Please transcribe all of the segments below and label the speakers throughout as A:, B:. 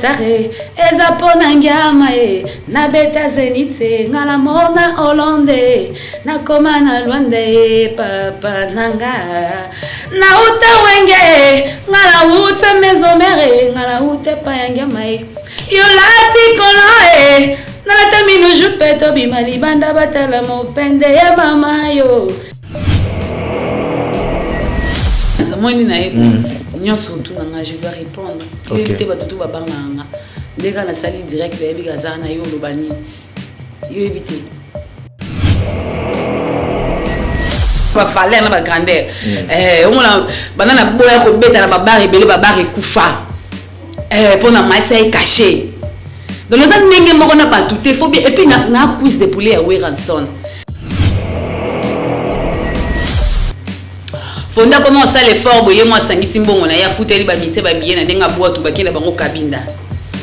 A: stare eza pona ngiama na beta zenite ngala mona Hollande na koma na Luande papa nanga na uta wenge ngala uta maison mère ngala uta pa ngiama yo lati kono na la mino jupe to bimali banda batala mopende ya mama yo ça moi ni na nyo surtout nga je vais répondre éviter ba tutu babanga nga ndeka na sali direct ba ebi gazana yo lobani yo éviter pas parler na ba grandeur on la banana boya ko beta na ba bar ebele ba bar ekufa pour na matière cachée dans les années n'engagez pas na pas tout il faut bien et puis na quiz de poulet à Weranson fonda comment ça l'effort boye moi sangisi mbongo na ya futeli ba mise ba bien na ndenga boatu bakena bango kabinda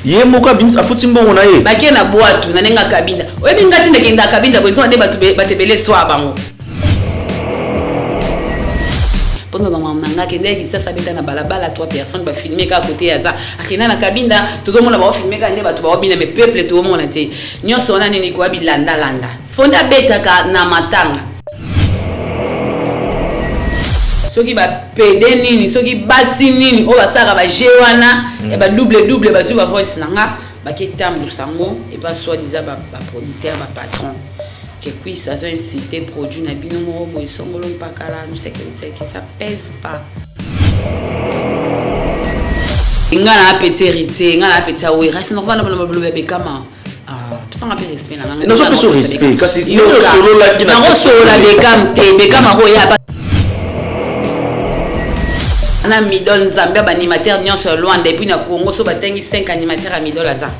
B: ye moka binza afuti mbongo na ye
A: bakena boatu na ndenga kabinda oyebi ngati ndekenda kabinda bozo ande batebele swa bango pendant maman nanga kende ki sasa beta na balabala 3 personnes ba filmer ka côté ya za akina na kabinda tozo mona ba filmer ka nde batu ba obina me peuple to mona te nyoso na nini ko abi landa fonda beta ka na matanga soki ba pede nini soki basi nini o basaka ba jewana e ba double ba su ba voice nanga ba ketambu sango e ba soi disant ba producteur ba patron que puis ça a incité produit na bino mo boy songolo mpakala nous c'est que ça pèse pas ngana petit héritier ngana petit awe reste no vana no blobe bekama sans appel respect na
B: non so peso respect kasi yo solo la kina
A: na solo la bekam te bekama ko ya ana midol nzambe ba animateur nyonso Luanda et puis na Congo so batengi 5 animateurs à midol aza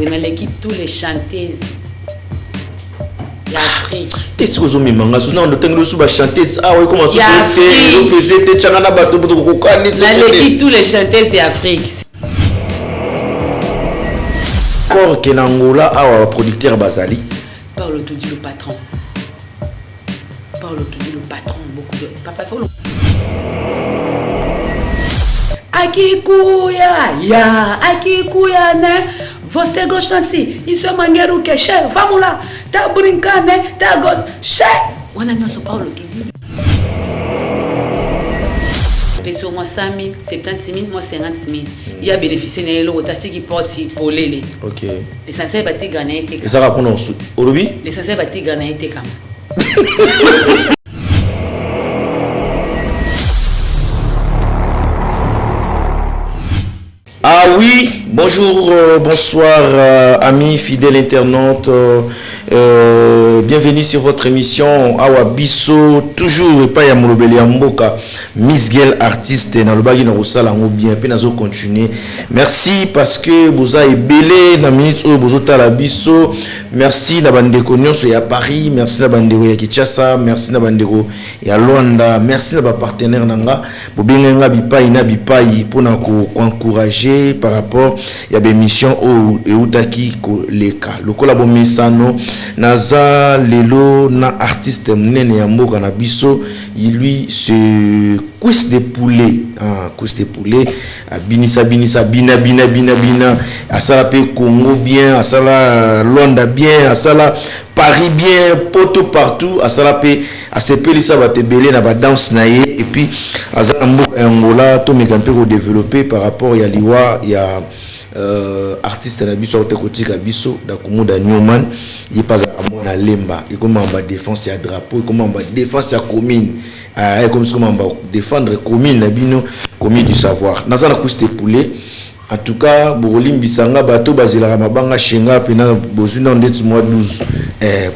A: on a l'équipe tous les chanteuses d'Afrique.
B: Qu'est-ce que vous avez manga souvent on tengo sous ba chanteuse ah oui comment ça se fait peser de changana bato boto ko kani
A: on a l'équipe tous les chanteuses d'Afrique.
B: Encore que Angola a producteur Bazali.
A: Parle tout dit le patron. Parle tout dit le patron beaucoup de papa faut akikuya ne você gosta assim isso é mangueiro que che vamos lá tá brincando né tá gosto che wana nosso Paulo tudo pessoa moi 100 000 70 000 moi 50 000 il y a bénéficié né le rotati qui porte pour lele
B: OK
A: l'essentiel bati gagner été
B: ça va pour nous aujourd'hui
A: l'essentiel bati gagner été comme
B: Ah oui, bonjour, bonsoir amis fidèles internautes, bienvenue sur votre émission Awa Bisso, toujours pas ya molobeli ya mboka, Miss Girl artiste na lobaki na rosala ngo bien pe nazo continuer. Merci parce que vous avez belé na minute o bozota la Bisso. Merci na bandeko nyonso ya Paris, merci na bandeko ya Kinshasa, merci na bandeko ya Luanda, merci na ba partenaire nanga bobenga bipai na bipai pona ko encourager par rapport ya be mission o eutaki ko leka lokola bo mesano naza lelo na artiste mnene ya mboka na biso lui se cuisse de poulet cuisse de poulet binisa bina asala pe Congo bien asala Luanda bien asala Paris bien poto partout asala pe asepeli sa batebele na ba danse na ye et puis azala mboka Angola to mekampe ko développer par rapport ya liwa ya artiste na biso te kotika biso da komoda Newman il pas à lemba et comment on va défense ya drapeau comment on va défense ya commune comme comment on va défendre commune na bino commune du savoir nazana kuste poulet en tout cas bolim bisanga bato bazela mabanga shenga pena bozuna ndeti mois 12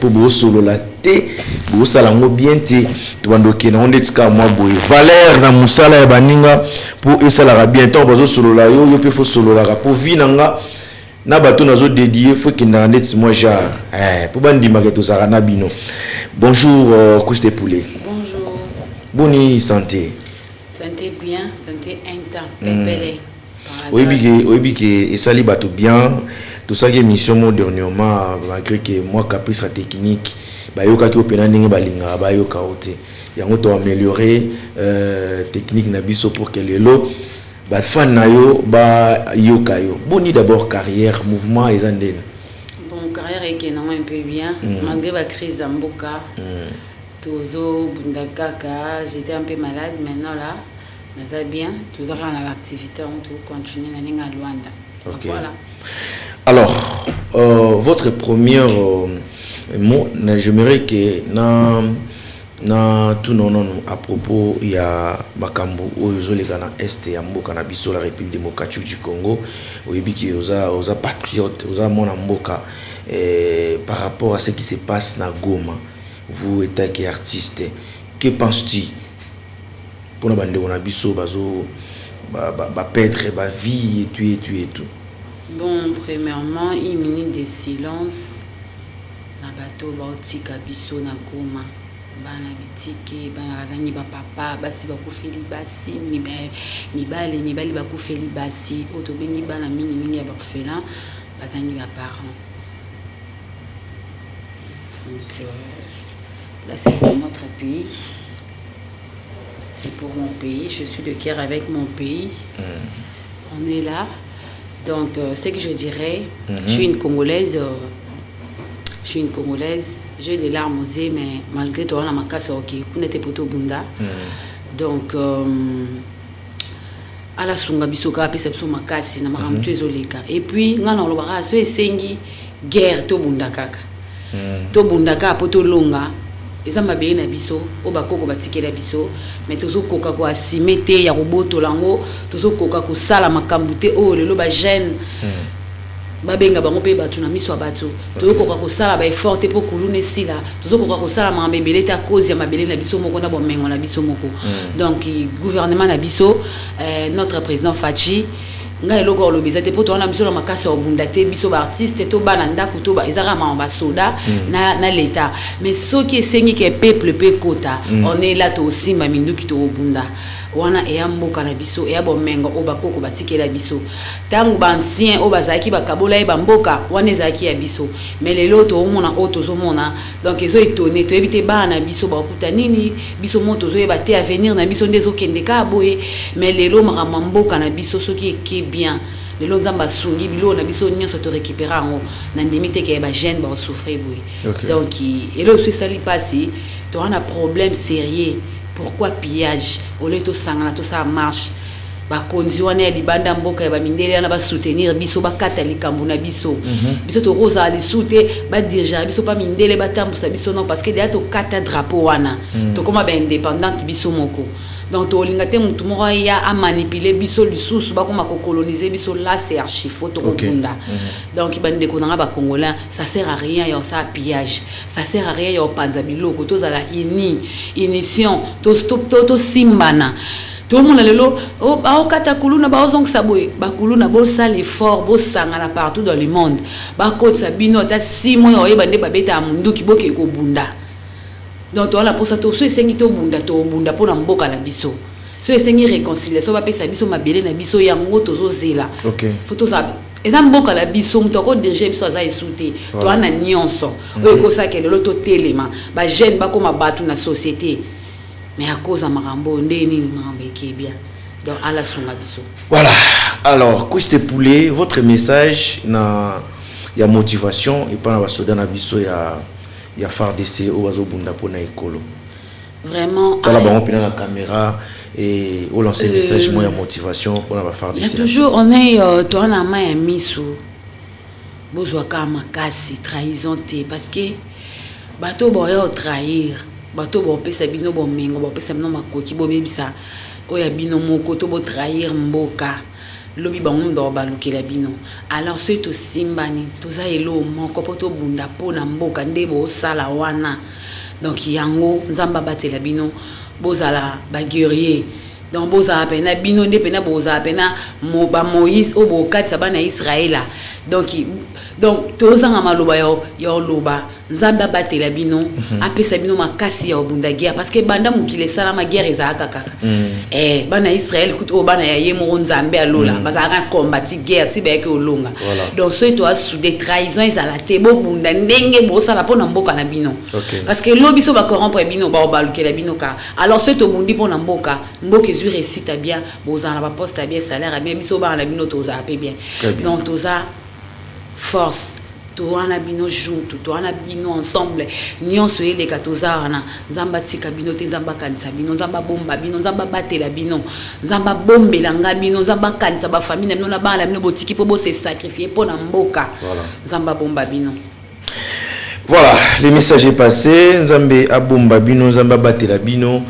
B: pour bo solo la té bo salango bien té to bandoke na ndeti ka mois boye valeur na musala ya baninga pour esala bien temps bazo solo la yo pe fo solo la pour vinanga na bato nazo dédié faut que na ndeti mois jar pour bandima ke to sara na bino. Bonjour Kuste Poulet.
A: Bonjour.
B: Bonne santé.
A: Santé bien, santé intact, pépélé.
B: Oui, et ça les bateaux bien. Tout ça qui est mission moi dernièrement, malgré que moi caprice technique, bah yo kaki opena ninge balinga, bah yo kaote. Yango to améliorer technique na biso pour que les lots ba fan na yo ba yoka yo boni d'abord carrière mouvement ezandene.
A: Bon carrière est un peu bien malgré la crise d'Amboka. Tozo bundakaka, j'étais un peu malade maintenant là. Ça va bien, tout ça dans l'activité on tout continuer à Luanda.
B: OK.
A: Voilà.
B: Alors votre premier mot j'aimerais que na tout non à propos il y a makambo oyozoleka na est ya mboka na biso la République démocratique du Congo oyebiki oza patriote oza mona mboka par rapport à ce qui se passe na Goma vous êtes artiste que penses-tu pour na bande na biso bazo ba perdre ba vie et tout.
A: Bon premièrement une minute de silence na bato baotika biso na Goma. Bana bitike bana bazangi ba papa basi bakufeli basi mibali bakufeli basi otobengi bana mingi ya bakufela bazangi ba parents. Donc là c'est pour notre pays, c'est pour mon pays, je suis de cœur avec mon pays. On est là, donc ce que je dirais, je suis une Congolaise, j'ai des larmes aux yeux, mais malgré tout, on a ma casse au qui n'était pas tout bunda. Donc, à la sunga bisoka, puis c'est ma casse, na maram tu ezoleka. Et puis, on a le bara, so esengi guerre to bunda kaka. To bunda kaka poto longa. Eza mabeye na biso, o bakoko batikela biso, mais tozo koka ko asimete ya roboto lango, tozo koka ko sala makambu te o lelo ba jeune. Babenga bango pe batu na miso abatu tozo koka ko sala ba effort te po kulune sila tozo koka ko sala ma mebele ta cause ya mabele na biso moko na bomengo na biso moko. Donc gouvernement na biso notre président Fachi nga eloko lobeza te po to na biso na makasa obunda te biso ba artiste to bana ndako to ba ezara ma ba soda na l'état, mais ce qui est sengi que peuple pe kota on est là to simba minduki to obunda wana eya mboka na biso eya bomengo o bakoko batikela biso tangu bancien o bazaki bakabola e bamboka wana ezaki ya biso, mais lelo to omona o tozomona donc ezo étonné to ebite bana biso bakuta nini biso moto zo eba te avenir na biso ndezo kende ka boye, mais lelo makama mboka na biso soki eke bien lelo nzamba sungi bilo na biso nyonso to récupérer ngo na ndimite ke ba jeune ba souffrir boye. Donc elo so sali passi to on a problème sérieux. Pourquoi pillage? Au lieu de sangana, tout ça marche. Ba konzi wana libanda mboka ba mindele na ba soutenir biso ba katolika mbuna biso. Biso to rosa ali soute ba diriger biso pa mindele ba tambusa biso non parce que déjà to kata drapeau wana. To koma ba indépendante biso moko. Donc to linga te mutu moko ya a manipuler biso lisusu ba koma ko coloniser biso là c'est archi faux to kunda. Donc bande ko nga ba congolais ça sert à rien ya ça pillage. Ça sert à rien ya panza biloko to za la inition to simbana. Tout le monde lelo o ba kata kuluna ba ozong saboy ba kuluna bo sale effort bo sangana partout dans le monde ba ko sabino ta 6 mois o bande ba beta munduki boke ko bunda. Donc on a pour ça tout so esengi to bunda pour na mboka la biso so esengi réconciliation ba pesa biso mabele na biso yango tozo zela. Faut ça et dans mboka la biso mto ko dirige biso za esouté to ana nyonso o ko sa kele lo to telema ba jeune ba ko mabatu na société. Mais à cause de Marambo, bien. Donc, à la biso.
B: Voilà. Alors, Christe Poulet, votre message, il y a motivation, et pas dans Sodan Abisso, il y a FARDC, au Wazo Bunda pour Naïkolo.
A: Vraiment.
B: Dans la caméra, et au lancer le message, il y a motivation pour la FARDC.
A: Il y a toujours, on est, toi, on a main mis Bozouaka Makasi, trahison, parce que, bateau, boyo trahir. Bato bo pesa bino bo mengo bo pesa bino makoki bo bebisa oya bino moko to bo trahir mboka lobi bango ndo balukela bino. Alors c'est to simbani to za elo moko poto bunda pona mboka ndebo sala wana. Donc yango nzamba batela bino bozala ba guerrier. Donc bozala pena bino nde pena bozala pena ba Moïse o bo katsa bana Israël. Donc donc tozanga maloba yo loba nzamba batela bino apesa bino makasi ya obunda guerre parce que banda mukile sala ma guerre ezaka kaka bana Israël kuto bana ya yemo nzambe alola bazaka combattre guerre ti ba ke olonga donc so to sous des trahisons ezala te bo bunda ndenge bo sala pona mboka na bino parce que lobi so ba corrompre bino ba balukela bino ka alors so to bundi pona mboka ezui réussite bien bozana ba poste bien salaire bien biso ba na bino toza pe bien donc toza force toana bino junto toana bino ensemble nyonso yele katoza wana nzamba tika bino te nzamba kanisa bino nzamba bomba bino nzamba batela bino nzamba bombela nga bino nzamba kanisa ba famille na bino na bana bino botiki po bo se sacrifier pour na mboka nzamba bomba bino.
B: Voilà, les messages est passé. Nzambe abomba bino nzamba batela bino.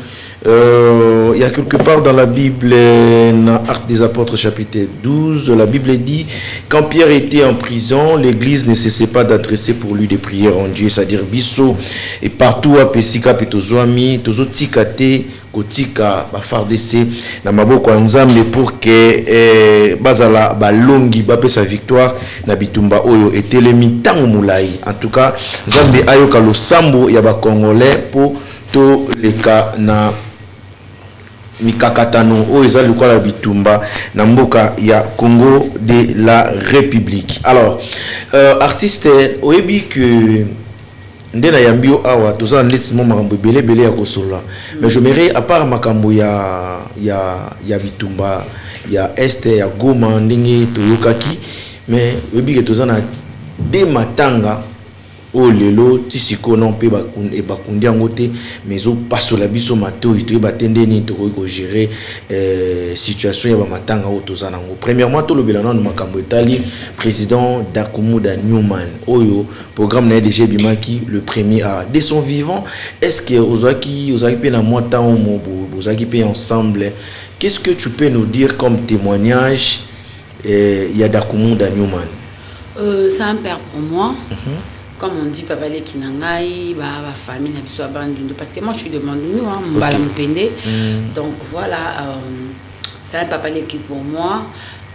B: Il y a quelque part dans la Bible, dans Actes des Apôtres chapitre 12, la Bible dit, quand Pierre était en prison, l'église ne cessait pas d'adresser pour lui des prières en Dieu, c'est-à-dire biso et partout à Pesika Petozoami, Tozo Tikate, Kotika, Bafardese, na maboko nzambe pour que bazala balongi bape sa victoire na bitumba oyo etelemi tango mulai. En tout cas, nzambe ayoka lo sambo ya ba congolais pour to leka na mikakatano o eza lokola bitumba na mboka ya Congo de la République. Alors artiste oyebi que ndena yambio awa toza ndetimo makambo belé ya kosola mais je m'aimerais à part makambo ya bitumba ya este ya Goma ndenge toyokaki mais oyebi que toza na de matanga o lelo tisiko non pe bakundi yango te mais o pasola biso matoi to batende ni to ko gérer situation ya ba matanga o toza nango. Premièrement to lobela na makambo etali président Dakumuda Newman oyo programme na DG Bimaki le premier a de son vivant. Est-ce que ozaki pe na mwata o mo ozaki pe ensemble, qu'est-ce que tu peux nous dire comme témoignage ya Dakumuda Newman?
A: C'est un père pour moi. Comme on dit, papa les kinangai, ba famille na biso abandundo parce que moi je suis de Mandundu, mbala mpende. Donc voilà, c'est un papa qui pour moi.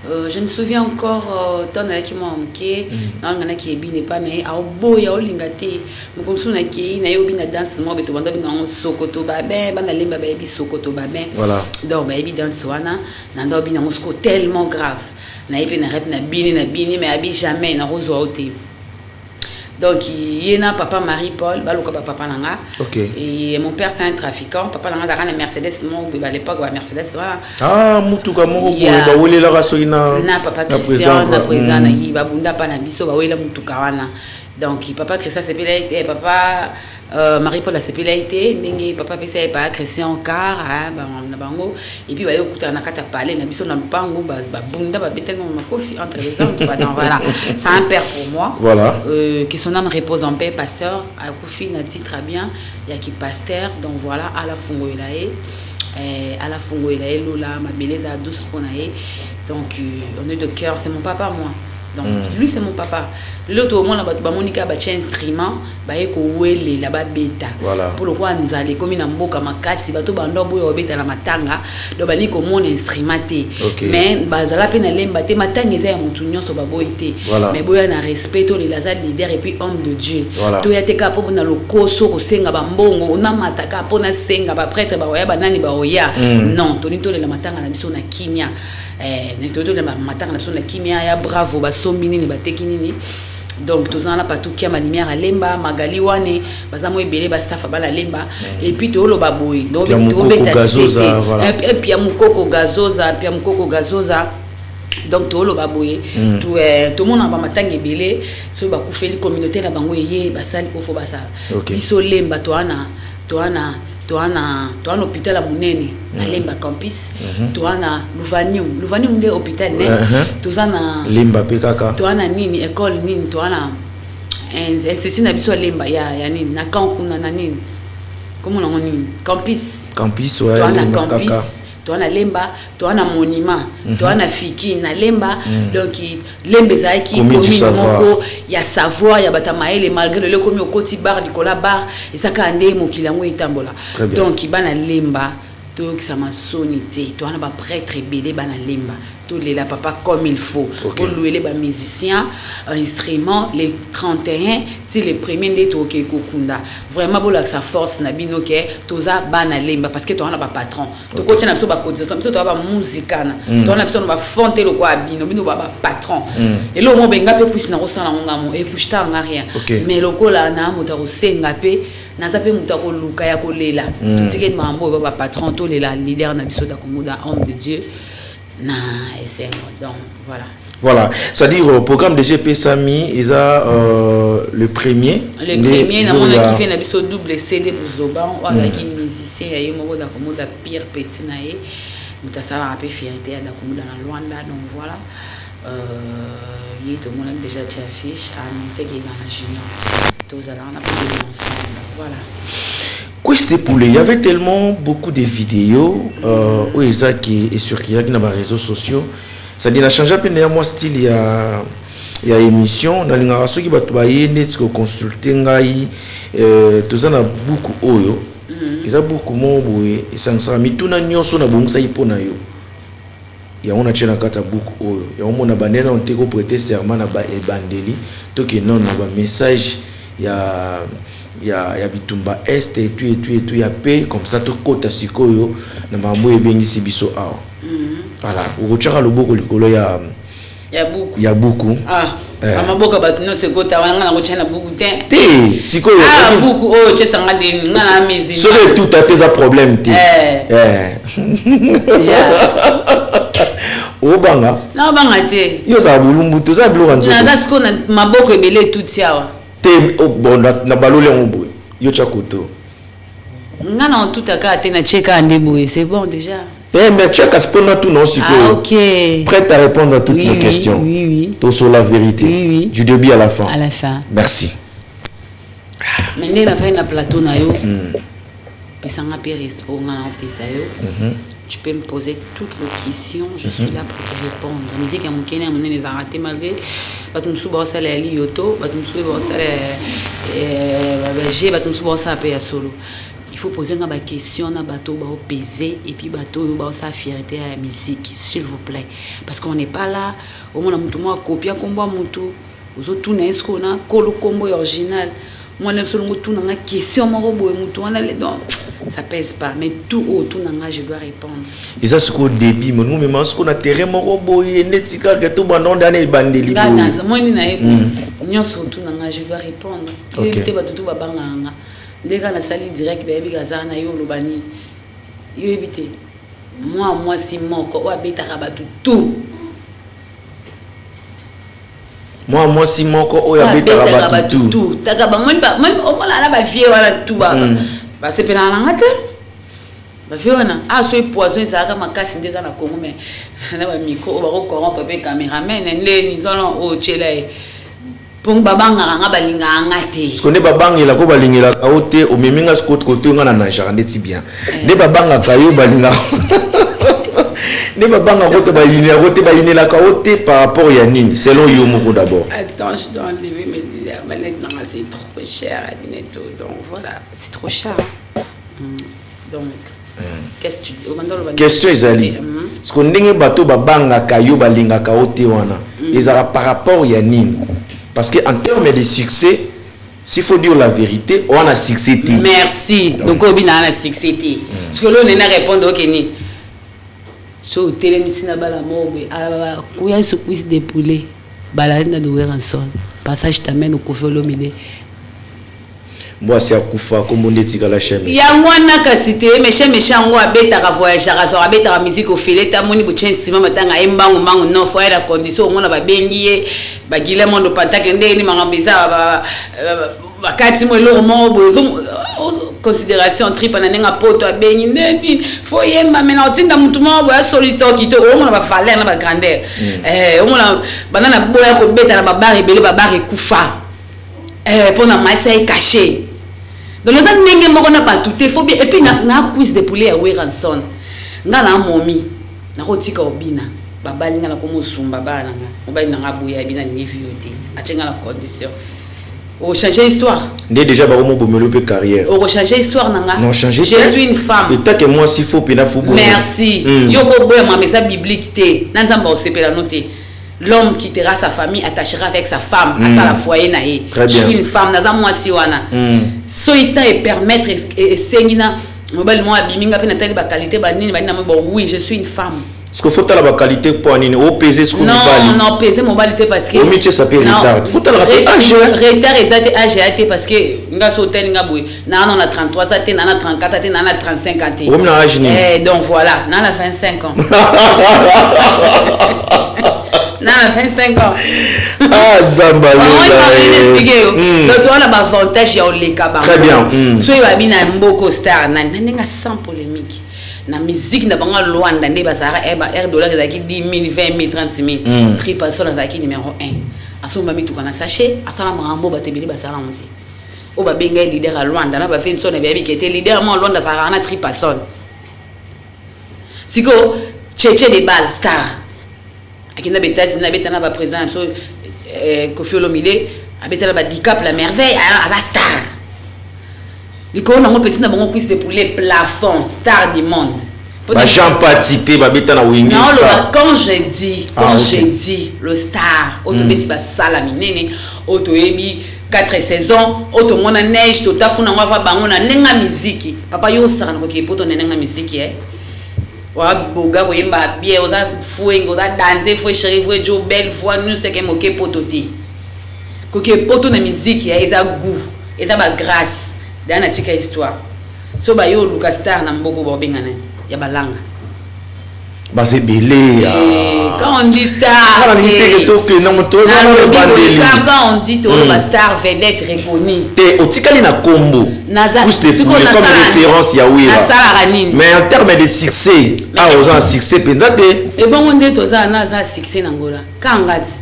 A: Je me souviens encore tant avec moi mke, na ngana ki ebine pa na a boya olingate. Mukomsu na ki na yobi na danse mo beto banda binga sokoto ba ben bana lemba ba ebi sokoto ba ben. Voilà. Donc ba ebi danse wana na ndo bina mosko tellement grave. Na ebi na rep na bini mais abi jamais na rozo auté. Donc, il y a un papa Marie-Paul, papa Nanga. Et mon père, c'est un trafiquant. Papa Nanga, il y a un Mercedes, à l'époque, il y a un Mercedes. Ah, Moutouka, Moko, il y a un papa Christian, il y a un président, il y a un Biso, il y a un Moutouka. Donc, papa Christian, c'est été, papa Marie-Paul, c'est été, papa Pessa, pas Christian car, et puis, il y a un parler, il y a un pango, Bunda, entre les hommes. Voilà, c'est un père pour moi. Voilà. Que son âme repose en paix, pasteur. À Koufi, il a dit très bien, il y a qui pasteur, donc voilà, à la Fongo Elae. À la Fongo Elae, Lola, ma belleza douce pour nae. Donc, on est de cœur, c'est mon papa, moi. Donc, lui, c'est mon papa. L'autre, au moins, Monica a un instrument, il a un bêta. Pour le quoi, nous allons, comme il y a un boka, makasi, bato bando boyo bêta la matanga, donc il y a un instrument. Mais, la peine à l'embate, matanga, il y a un tougnon sur babo été. Mais, boya na respect, les lazars leader et puis homme de Dieu. Tout y a été capable de le koso, au senga bambongo, on a mataka, on a senga, prêtre, baoya, banani, baoya. Non, tonito, la matanga, la mission, la kimia. N'importe le matin la personne qui m'a bravo ba sombini ni ba tekinini donc tous en la patou qui a ma lumière à lemba magali wane bazamo ebele ba staff ba la lemba et puis to lo baboy donc to beta gazoza et puis amukoko gazoza donc to lo baboy tout le monde ba matanga ebele so ba kufeli communauté la bango yé ba sali ko fo ba sa biso lemba to ana hôpital à Mounene, à Lemba Campus, tu as Louvanium de hôpital, tu as Lemba Pekaka, tu as Nini, école Nini, tu as c'est une habitude Lemba, ya Nini, na Cancun, na Nini, comment on dit, Campus, ouais, tu as Campus. Tu as Lemba, tu as monument, tu as Fiki, na Lemba, donc Lemba Zaiki, commune Moko, il y a Savoie, il y a Batamaël, malgré le commis au côté bar, Nicolas Bar, et ça quand on est Mokilango et Tambola. Donc il y a Lemba, to qui ça m'a sonité to on a ba prêtre belé ba na lemba to la papa comme il faut pour louer les musiciens instruments les 31 c'est les premiers de to ke kokunda vraiment pour la sa force na bino ke toza ba na lemba parce que to on a ba patron to ko tena biso ba cotisation biso to ba musicana to on a biso ba fonte le kwa bino ba patron et là mo benga pe kusi na ko sala ngamo e kushta nga rien mais lokola na mo ta ko senga pe na zape muta ko luka ya ko lela tike mambo ba patron to lela leader na biso ta komoda homme de Dieu na donc
B: voilà c'est-à-dire au programme de GP Sami ils a le premier
A: na mon qui fait na biso double CD pour Zoban wala ki musicien ya yemo da komoda pire petit na ye muta sala un peu fierté da komoda na Luanda donc voilà il tout le monde a déjà affiche annoncé qu'il y a un junior tous allons on a pas ensemble voilà.
B: Il y avait tellement beaucoup de vidéos où Isaac est sur qui dans les réseaux sociaux. Ça dit, a changé un peu moi style il y a émission dans les rations qui va te consulter tout ça na beaucoup oyo. Ils a beaucoup moins boué et ça ça mi tout na nyonso na bongo ça ipona yo. Ya on a tchena kata beaucoup oyo. Ya on mona banena on te ko prêter serment na ba ebandeli to que non na ba message ya bitumba est et tout ya paix comme ça to kota sikoyo na mambo ebengisi biso awa voilà ukochaka loboko likolo ya buku
A: amaboka bato no sekota wanga na kochana buku
B: te sikoyo
A: buku o chesanga lini ngana mizi
B: so tout a tes problème te obanga
A: na banga te
B: yo sa bulumbu to za bloka nzo
A: na siko na maboko ebele tout yawa
B: te bon na balole ngobo yo chakoto
A: ngana on tout aka te na cheka ndeboye c'est bon déjà
B: mais cheka spona tout non siko
A: OK
B: prête à répondre à toutes nos questions tout sur la vérité du début à la fin merci
A: mais na fa na plateau na yo pesanga peris o ngana pesa yo tu peux me poser toutes les questions, je suis là pour te répondre. La musique a manqué, on les a ratés malgré. Batum sou bossa la lioto, batum sou bossa la G, batum sou bossa pa solo. Il faut poser une question na bateau ba peser et puis bateau ba sa fierté à la musique s'il vous plaît parce qu'on n'est pas là au moins mutu moi copier combo mutu aux autres tout n'est-ce qu'on a colo combo original moi même selon tout na question moko boy mutu on a les donc ça pèse pas mais tout autour nanga je dois répondre
B: et ça c'est qu'au début mais nous même ce qu'on a terrain moko boy netika que tout bandon dans les bandeli
A: là dans moi ni na nyo surtout nanga je dois répondre et éviter ba tout ba banganga ndeka na sali direct ba yebi kazana yo lobani yo éviter moi si moko o abeta rabatu tout
B: moi si moko o abeta rabatu
A: tout taka ba moi o mala na ba vie wala tout ba ba sepela na ngate ba vie wana a so poison ça ka makasi ndeza na Congo mais na ba micro o ba ko corrompre pe cameraman ndé ni zolo o chela pour babanga nga balinga ngate
B: ce qu'on est babanga la ko balingela ka ote o meminga ce côté ngana na jarande ti bien ne babanga ka yo balinga ne babanga kote balinga kote balinela ka ote par rapport ya nini selon yo moko d'abord
A: attends je dois enlever mes maintenant c'est trop cher à Dineto donc voilà c'est trop cher donc qu'est-ce que tu dis
B: question ezali ce qu'on ndenge bato babanga ka yo balinga ka ote wana ezala par rapport ya nini. Parce qu'en termes de succès, s'il faut dire la vérité, on a succès.
A: Merci. Donc, on a succès. Parce que là, on a répondu au Kenya. Sur le télémission, on a la mort. Il y a ce quiz de poulet. Baladine de Weranson. Passage t'amène au Kofolomide.
B: Moi, c'est à Koufa, comme on dit, la chaîne.
A: Il y a un cas cité, mais chez mes chambres, à bête à voyager, à bête à musique au filet, à mon niveau de chien, si maman a un bang ou bang, non, faut être à condition, on a bengié, bagilé, mon de pantac, et des marambisa, bakatimo lo mo considération trip na nenga poto abengi ndeni faut yemba mena otinda mutu mo boya solution kito o mona ba valeur na ba grandeur o mona banana boya ko beta na ba bari belé ba bari kufa pona matière cachée donc les gens n'engagent pas qu'on a pas tout faut bien et puis na quiz de poulet à Weranson ngala momi na ko tika obina babalinga na ko musumba bana obali na ngabuya bina ni vioti achenga la condition On changer histoire.
B: Déjà ba omo bomelo pe carrière.
A: On changer histoire nanga.
B: Non changer.
A: Je suis une femme.
B: Et tant que moi s'il faut pina faut.
A: Merci. Yoko boy ma message biblique té. Nanzamba osepela noté. L'homme quittera sa famille, attachera avec sa femme à sa la foyer naé. Je suis une femme naza moi si wana. Soita et permettre et sengina mobile moi biminga pe natali ba qualité ba nini ba nina oui, je suis une femme.
B: Est-ce qu'il faut la qualité pour nini au peser ce qu'on
A: non non peser mobilité parce que
B: au métier ça peut retard. Faut la
A: retard exact âge parce que nga sauter nga boui. Na on a 33 ça té na 34 té na 35 ans té. Donc voilà, na la 25 ans. Na la 25 ans.
B: Ah Zamba.
A: Donc toi la avantage ya oleka ba.
B: Très bien.
A: So y va bina mboko star na nga sans polémique. Na musique na banga Luanda nde basara $1 ezaki 10 000 20 000 30 000 Tripason ezaki numéro 1 asomba mituka na sachet asala marambo batebeli basara monte o ba benga leader à Luanda na ba fait une sonne bien qui était leader mo Luanda sara na Tripason siko cheche de bal star akina betazi na betana ba président so Kofi Olomide abetala ba Dicap la merveille à la star. Les corps n'ont pas petit n'abon cuisse de poulet plafond star du monde.
B: Bah Jean participé bah beta na wingi.
A: Non quand je dis le star auto beti ba salaminene auto ebi 4 saisons auto mona neige to tafuna ngwa bango na nenga musique papa yo sara na ko poto nenga musique wa boga ko yemba bien oza fuengo oza danser fo chérie fo jo belle fois nous c'est que moke poto ti ko poto na musique eza goût eta ba grâce dans la tika histoire so ba yo Lucas Star na mboko ba bengana ya balanga
B: ba c'est belé
A: quand on dit star
B: quand
A: on dit to ba star vedette reconnue
B: te otikali na kombo plus de comme référence ya oui mais en termes de succès aux un succès penza te
A: et bon on dit to za na za succès na ngola kangati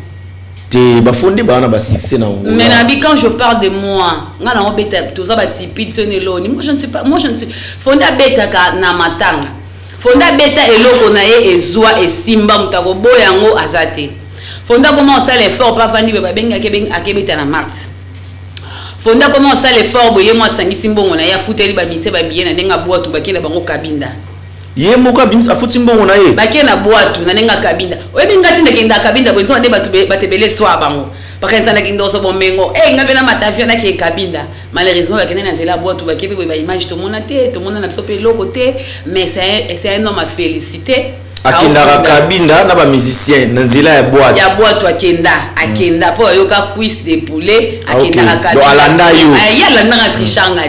B: te ba fondé ba na ba succès na ngola
A: mais nabi quand je parle de moi ngana on beta to za ba tipi tsonelo ni moi je ne suis fondé beta ka na matanga fonda beta eloko na ye ezwa esimba mutako boyango azate fonda comment ça l'effort pas vandi ba benga akebeta na mars fonda comment ça l'effort boye moi sangisi mbongo na ya futeli ba mise ba biena ndenga boatu bakena bango kabinda
B: ye moka binza afuti mbongo na ye
A: bakena boatu na ndenga kabinda oyebi ngati ndekenda kabinda bozo nde batebele swa bango bakanza na kindo so bomengo ngabe na matavio na ki kabinda malheureusement bakena na zela boatu bakebe ba image to mona na biso pe loko te mais c'est un homme à féliciter
B: akenda kabinda na ba musicien na nzela ya boatu
A: akenda po yoka quiz de poulet akenda kabinda
B: alanda yo
A: yala ndanga trishanga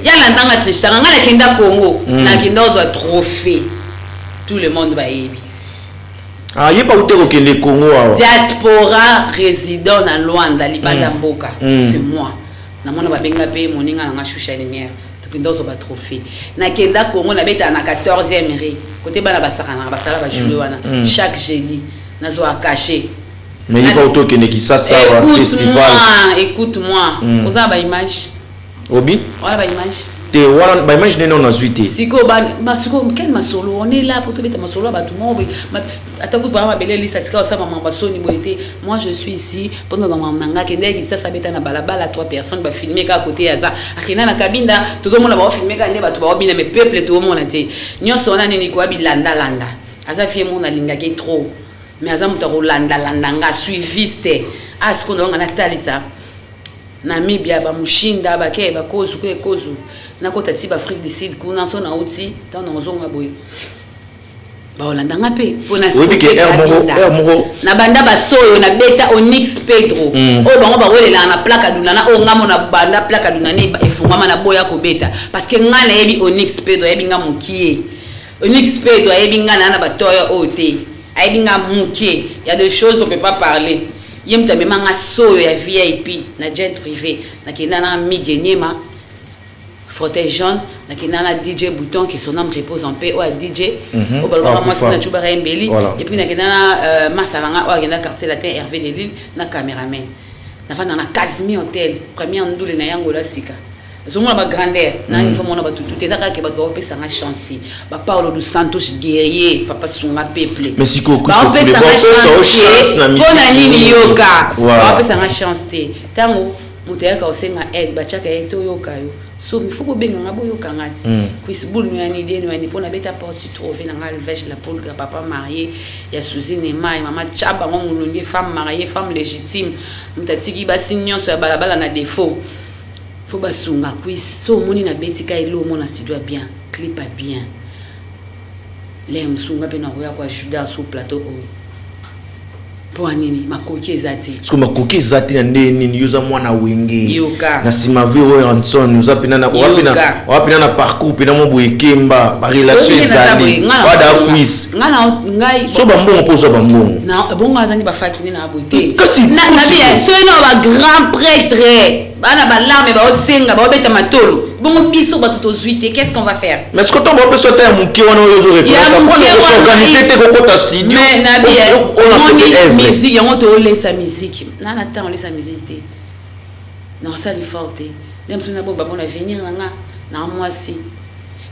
A: yala ndanga trishanga ngala kenda Congo na kenda ozo trophée tout le monde ba yebi
B: yeba uteko kende Congo
A: diaspora résident na Luanda libanda mboka c'est moi na mona ba benga pe moninga na ngashusha lumière tukenda ozo ba trophée na kenda Congo na beta na 14e rang côté bana basakana basala ba jouer wana chaque jeudi nazo akaché
B: mais yeba uteko kende Kisasa festival
A: écoute-moi oza ba image
B: obi
A: wala ba image
B: te wana ba image nene on a zuité
A: siko ba siko quel masolo on est là pour te mettre masolo ba tout le monde atako ba ma beleli satika osama mamba soni boité moi je suis ici pendant ma manga kende ki ça beta na balabala 3 personnes ba filmer ka côté ya za akina na kabinda tout mona ba filmer ka nde ba to ba bina mais peuple tout mona te nyonso ona nini ko bi landa aza fie mona linga ke trop mais aza mutako landa nga suiviste asko ndonga na talisa Namibia ba mushinda ba ke ba kozu na kota ti ba Afrique du Sud kuna so na uti ta na zonga boy ba Holanda ngape pona na banda ba soyo na beta Onyx Pedro o bango ba welela na plaka duna na o ngamo na banda plaka duna ne ba efungama na boya ko beta parce que ngana yebi Onyx Pedro yebi ngamukie Onyx Pedro yebi ngana na ba toyo ote yebi ngamukie il y a des choses on peut pas parler yem ta mema nga soyo ya VIP na jet privé na kina na migenyema fauteuil jaune na kina na DJ Bouton qui son âme repose en paix ou à DJ au balwa moi na chuba Mbeli et puis na kina na Masalanga ou agenda quartier latin Hervé de Lille na cameraman na fa na Casimir Hotel premier ndule na yango la sika zomona ba grandeur na il faut mona ba tout ezaka ke ba go pesa nga chance ti ba Paulo dos Santos guerrier papa sunga peuple
B: mais siko
A: ba pesa nga chance na nini yoka ba pesa nga chance ti tango mutayaka osenga aide bachaka yeto yoka yo so il faut ko benga ngabo yoka ngati kuisibul nyani deni wani pona beta porte se trouver na ngal vege la poule papa marié ya Suzine mai mama chaba ngolungi femme mariée femme légitime mutatiki basi nyonso ya balabala na défaut faut basunga kuis so moni na betika ilo mona studio bien clip bien les msunga pe na roya kwa juda sur plateau pour nini makoki ezati
B: parce makoki ezati na nini yuza mwana wengi
A: yoka
B: na simavi oyo Anson yuza pina na wapina na parcours pina mo boyekemba ba relation ezali bada quiz
A: ngana ngai
B: so bambongo poso bambongo
A: na bongo azani ba fakini na boite
B: kasi
A: na bien so ino ba grand prêtre bana ba larme ba osenga ba obeta matolo bon biso ba tout zuite qu'est-ce qu'on va faire
B: mais ce que ton ba peso ta muke wana oyo récompense organiser te ko ta studio
A: mais na bien on musique yango to laisse musique na temps on laisse musique te non ça lui forte même si on a bon avenir na moi si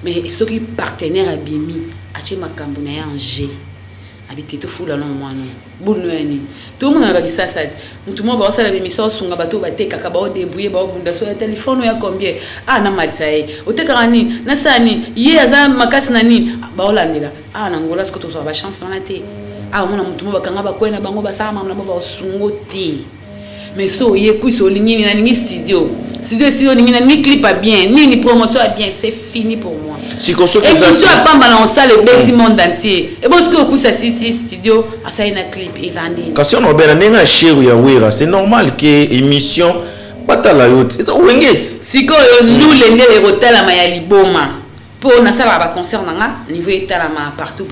A: mais ce qui partenaire à Bimi ache makambo na ya Angers habité to fula non moi non boulno yani tout le monde va ça ça tout le monde va ça la émission sunga bato bateka ka ba débrouiller ba bunda so ya téléphone ya combien ah na matsaye oteka ni na sani ye aza makasi nani ba olandela ah na ngola sko to so ba chance on a te ah mona mutu mo bakanga bakwena bango basama na mo ba sungo te mais so ye kuiso lingini na ningi studio ningi na ni clip bien ni promotion bien c'est fini pour moi
B: si ko so
A: que ça et à pamba na on sale beti monde entier et bon ce que kuisa si studio asa ina clip et vandi
B: kasi on obena nenga chéri ya wera c'est normal que émission batala yote it's wenget
A: siko nous les ndebe kotala ma ya liboma pour na sala ba concert nanga niveau etala ma partout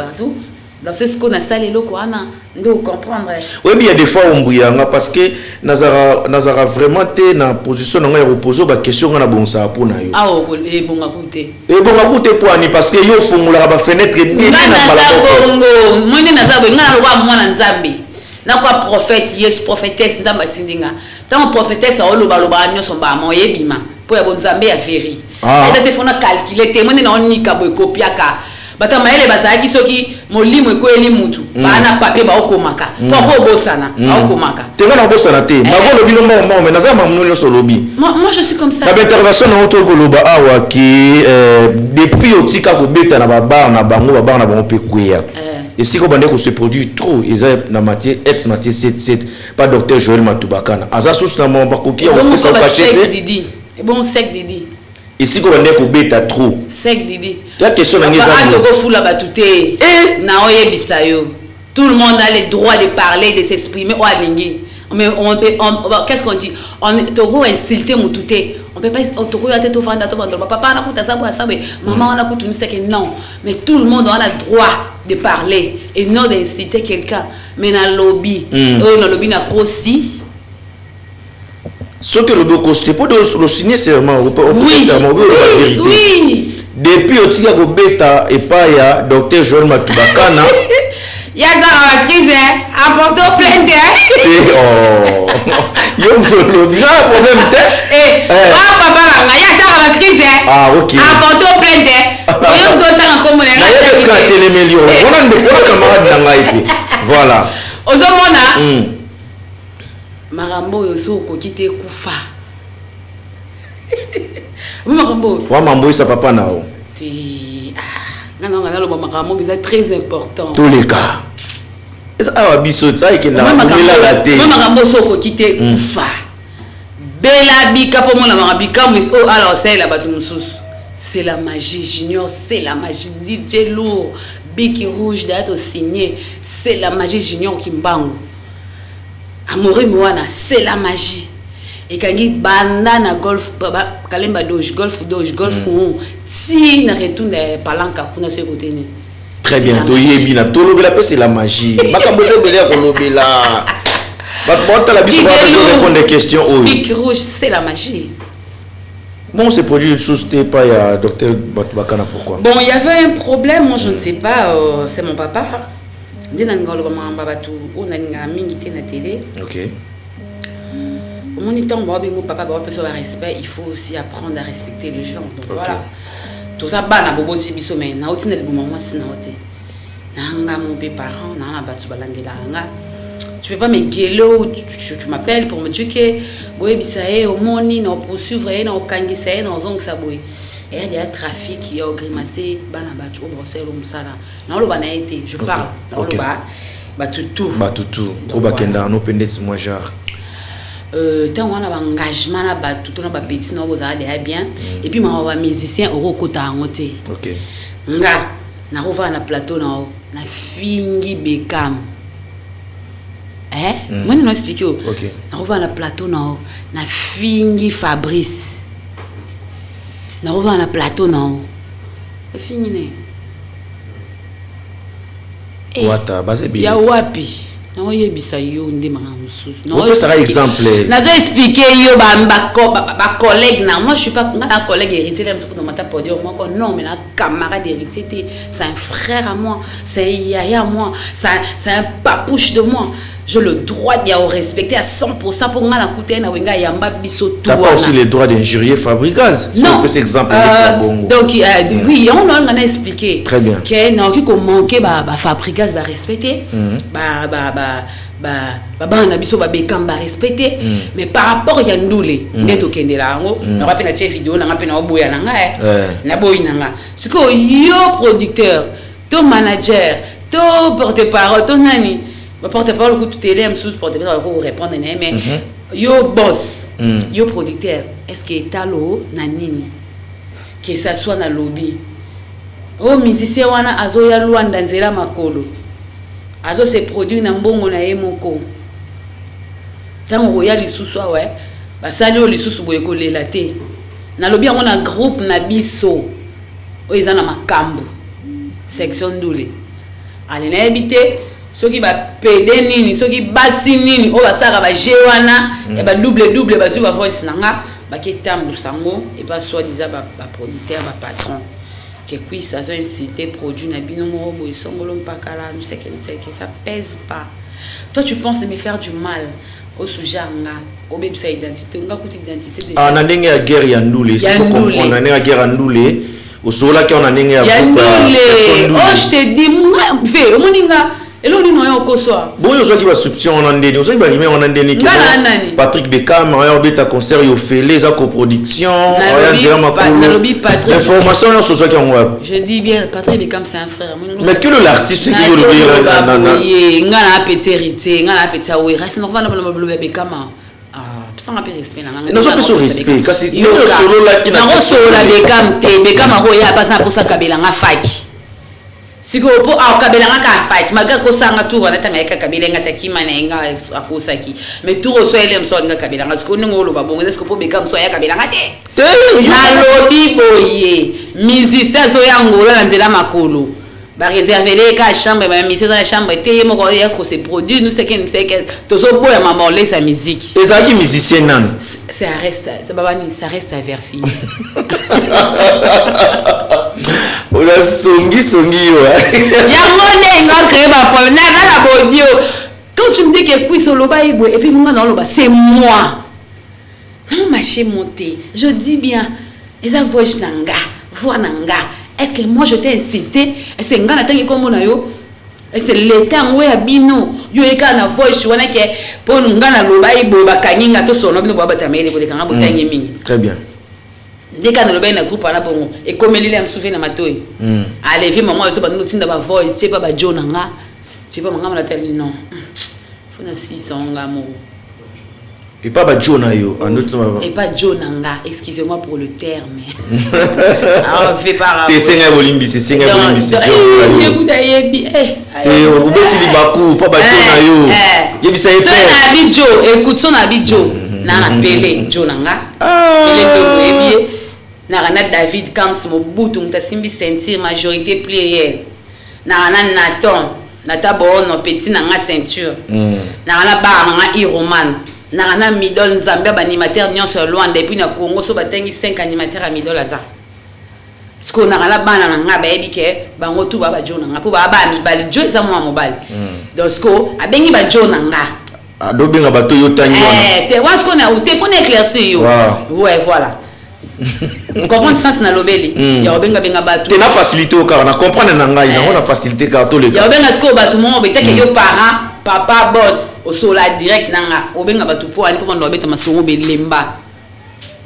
A: dans ce qu'on a salé loko ana ndo comprendre
B: oui bien des fois on bouillanga parce que nazara vraiment té na position nga ya reposer ba question na bonsa pour na yo
A: ah e bonga koute
B: pour ani parce que yo fungula ba fenêtre bien
A: na balabongo mwende na zabo ngana lo mwana nzambe na kwa prophète yes prophétesse nzamba tindinga tant prophétesse oloba loba nyoso ba mo yebima po ya bonzambe ya veri et te fona calculer te mwende na onika boy kopiaka bata maele bazaki soki molimo ekoeli mutu bana papier ba okomaka poko bosana okomaka
B: tenga na bosana te magolo bilomba mo mais nazama munyo solobi
A: moi je suis comme ça
B: la intervention na auto koloba awa ki depuis otika ko beta na babar na bango pe kuya et si ko bande ko se produit trop ils na matière ex matière 77 pas docteur Joël Matubakana aza sous na mo bakoki
A: on peut cachette Didi et bon sec Didi
B: ici ko bande ko beta trop
A: sec Didi
B: la question na ngeza
A: to ko fula batuté na oyebisa yo tout le monde a le droit de parler de s'exprimer ou alingi mais qu'est-ce qu'on dit on toko insulter mututé on peut pas toko ya teto fanda to bando papa na kuta sabu asabe maman na kutu niseke non mais tout le monde a le droit de parler et non d'insulter quelqu'un mais na lobby na lobby na kosi
B: ce que le doc c'était pour le signer serment ou pas serment la vérité
A: oui
B: depuis otika ko beta et pas ya docteur Joël Matubakana
A: ya za crise apporte plainte
B: oh yo mzolo bien problème te
A: papa nga ya za crise
B: OK
A: apporte plainte yo ndota comme
B: nga ya ska télémelio on a des camarades na ngai voilà
A: ozomona marambo yo so ko kite kufa
B: mambo isa papa nao
A: ngana lo makambo c'est très important
B: tous les cas awa biso ça qui na la télé
A: makambo so ko kite kufa bela bika po mona mabika muso alors c'est la batu mususu c'est la magie junior c'est la magie DJ lourd Biki rouge d'être signé c'est la magie junior kimbangu Amore Moana c'est la magie et quand il banda na golf kalemba doge golf si na retourne palanka kuna ce côté ni
B: très bien to yebi na to lobela pe c'est la magie makambo ze belia ko lobela ba bota la biso ba répondre des questions oh
A: Biki rouge c'est la magie.
B: Bon, ce produit c'était pas ya docteur Matubakana pourquoi?
A: Bon, il y avait un problème, moi je ne sais pas, c'est mon papa. Dina ngalo ba mamba batu ona nga mingi te na télé.
B: OK.
A: Mon temps ba bengo papa ba peso respect, il faut aussi apprendre à respecter les gens. Donc voilà. Tout ça bana bobo ti biso mais na otina le bon moment sina oté. Na nga mon parent na batu balandela nga. tu peux pas me gueuler ou tu m'appelles pour me dire que boy bisae au moni na poursuivre et na okangisa et na zong sa boy. Et il y a trafic qui a grimacé bana batu au Bruxelles au Msala. Na lo bana été, je parle. Na lo ba tout.
B: Au bakenda no pendets moi genre.
A: Tant on a un engagement là bas tout on a pas petit non vous allez bien et puis moi on musicien au kota ngote.
B: OK.
A: Nga na rova na plateau na fingi Beckham. Moi non expliquer.
B: OK.
A: Na rova na plateau na fingi Fabrice. Na rova na plateau na fingi ne.
B: Wata base bi.
A: Ya wapi? Non, il y a bisa yo ndé maramusu.
B: Non, ça sera exemple.
A: Nazo expliquer yo ba collègue na moi je suis pas un collègue héritier là pour mata podium moi non mais un camarade héritier c'est un frère à moi, c'est un yaya à moi, c'est un papouche de moi. J'ai le droit d'y respecter à 100% pour moi la coûter na wenga yamba biso tout.
B: T'as pas aussi le droit d'injurier Fabregas.
A: Non.
B: C'est exemple
A: donc oui, on a expliqué.
B: Très bien.
A: Que non qui manquer ba Fabregas ba respecter. On a biso ba Beckham ba respecter. Mais par rapport à Ndoulé, neto kende la ngo, na ba pena chef vidéo na nga pena oboya na nga na boy na nga. C'est que yo producteur, ton manager, ton porte-parole, ton nani me porte pas le coup tout élève sous porte pas pour répondre mais yo boss yo producteur est-ce que talo na nini que ça soit na lobby o musicien wana azo ya Luanda nzela makolo azo se produit na mbongo na ye moko tango ya lisusu ouais basali o lisusu boye kolela te na lobby yango na groupe na biso o ezana makambo section Ndoulé allez na habité ceux qui va péder nini ceux qui basi nini o basaka ba jewana et ba double ba sur ba voice nanga ba ketambu sango et pas soit disant ba producteur ba patron que puis ça a incité produit na bino mo bo songolo mpakala nous c'est que ça pèse pas. Toi tu penses de me faire du mal au sujet nga au bébé sa identité nga kuti identité de
B: na ndenge ya guerre ya Ndoulé c'est pour comprendre na ndenge ya guerre ya Ndoulé au sola qui on a ndenge ya
A: Ndoulé oh je te dis moi ve omoninga elo ni no yoko soa
B: boyo zo ki ba substitution on ndeni ozo ki ba rime on ndeni ki Patrick Beckham on beta concert yo fele za coproduction on ya makolo information on so ki on wa
A: je dis bien Patrick Beckham c'est un frère
B: mais que l'artiste qui yo le
A: na ngana petit héritier ngana petit awera c'est normal na blobe Beckham sans un peu respect
B: na so pe so respect kasi yo solo la ki
A: na solo la Beckham te Beckham ko ya pas na pour ça kabela nga faki siko po kabela nga ka fight maga ko sanga tu wana tanga ka kabela nga takima na nga akosaki mais tu so ele mso nga kabela nga siko ngolo ba bongo siko po Beckham so ya kabela nga te na lobby boye musicien so ya ngolo na nzela makolo ba réserver les ka chambre ba musicien dans la chambre te mo ko ya ko se produit nous c'est que to so boya mamorler sa musique
B: et ça qui musicien nan
A: ça reste à verfi.
B: Ola songi yo.
A: Yango nenga créer ba problème na la bodio. Quand tu me dis que puis solo ba ibo et puis moi dans loba c'est moi. Non marché monter. Je dis bien eza voix nanga, voix nanga. Est-ce que moi je t'ai incité? Est-ce que ngana tangi comme na yo? Est-ce que l'état ngwe ya bino yo eka na voix wana ke po ngana loba ibo ba kanyinga to sono bino ba batamele ko de kanga botangi mingi.
B: Très bien.
A: Dès qu'on a le groupe à la bonne et comme il est en souvenir ma toi allez viens maman je sais pas nous tiens d'abord voice c'est pas ba Jonanga c'est pas maman la telle non faut na 600 ngamo
B: et pas ba Jona yo en autre
A: et pas Jonanga excusez-moi pour le terme ah fait pas
B: te senga bolimbi c'est senga bolimbi c'est
A: écoute yebi
B: te obeti libaku pas ba Jona yo yebi ça est
A: na bijo écoute son abijo na pele Jonanga pele de yebi Narana David Kams Mobutu mtasimbi ceinture majorité plurielle. Narana Nathan Bono petit nanga ceinture. Narana ba nanga Iroman. Narana Midol Nzambia animateur nyonso Luanda depuis na Congo so batengi 5 animateurs à Midol aza. Sko narana bana nanga ba yebi ke bango tu ba jona nga po ba mi bali jo eza mo mobile. Donc sko abengi ba jona nga.
B: Ado benga bato yo tangi wana.
A: Te wasko na ute pour éclaircir yo. Ouais voilà. Comprendre sens na lobeli ya obenga benga batu
B: te na facilité au car na comprendre na ngai na on a facilité car to le
A: ya obenga sko batu mo beteke yo parent papa boss au sola direct nanga obenga batu po ani ko ndo beta masongo belemba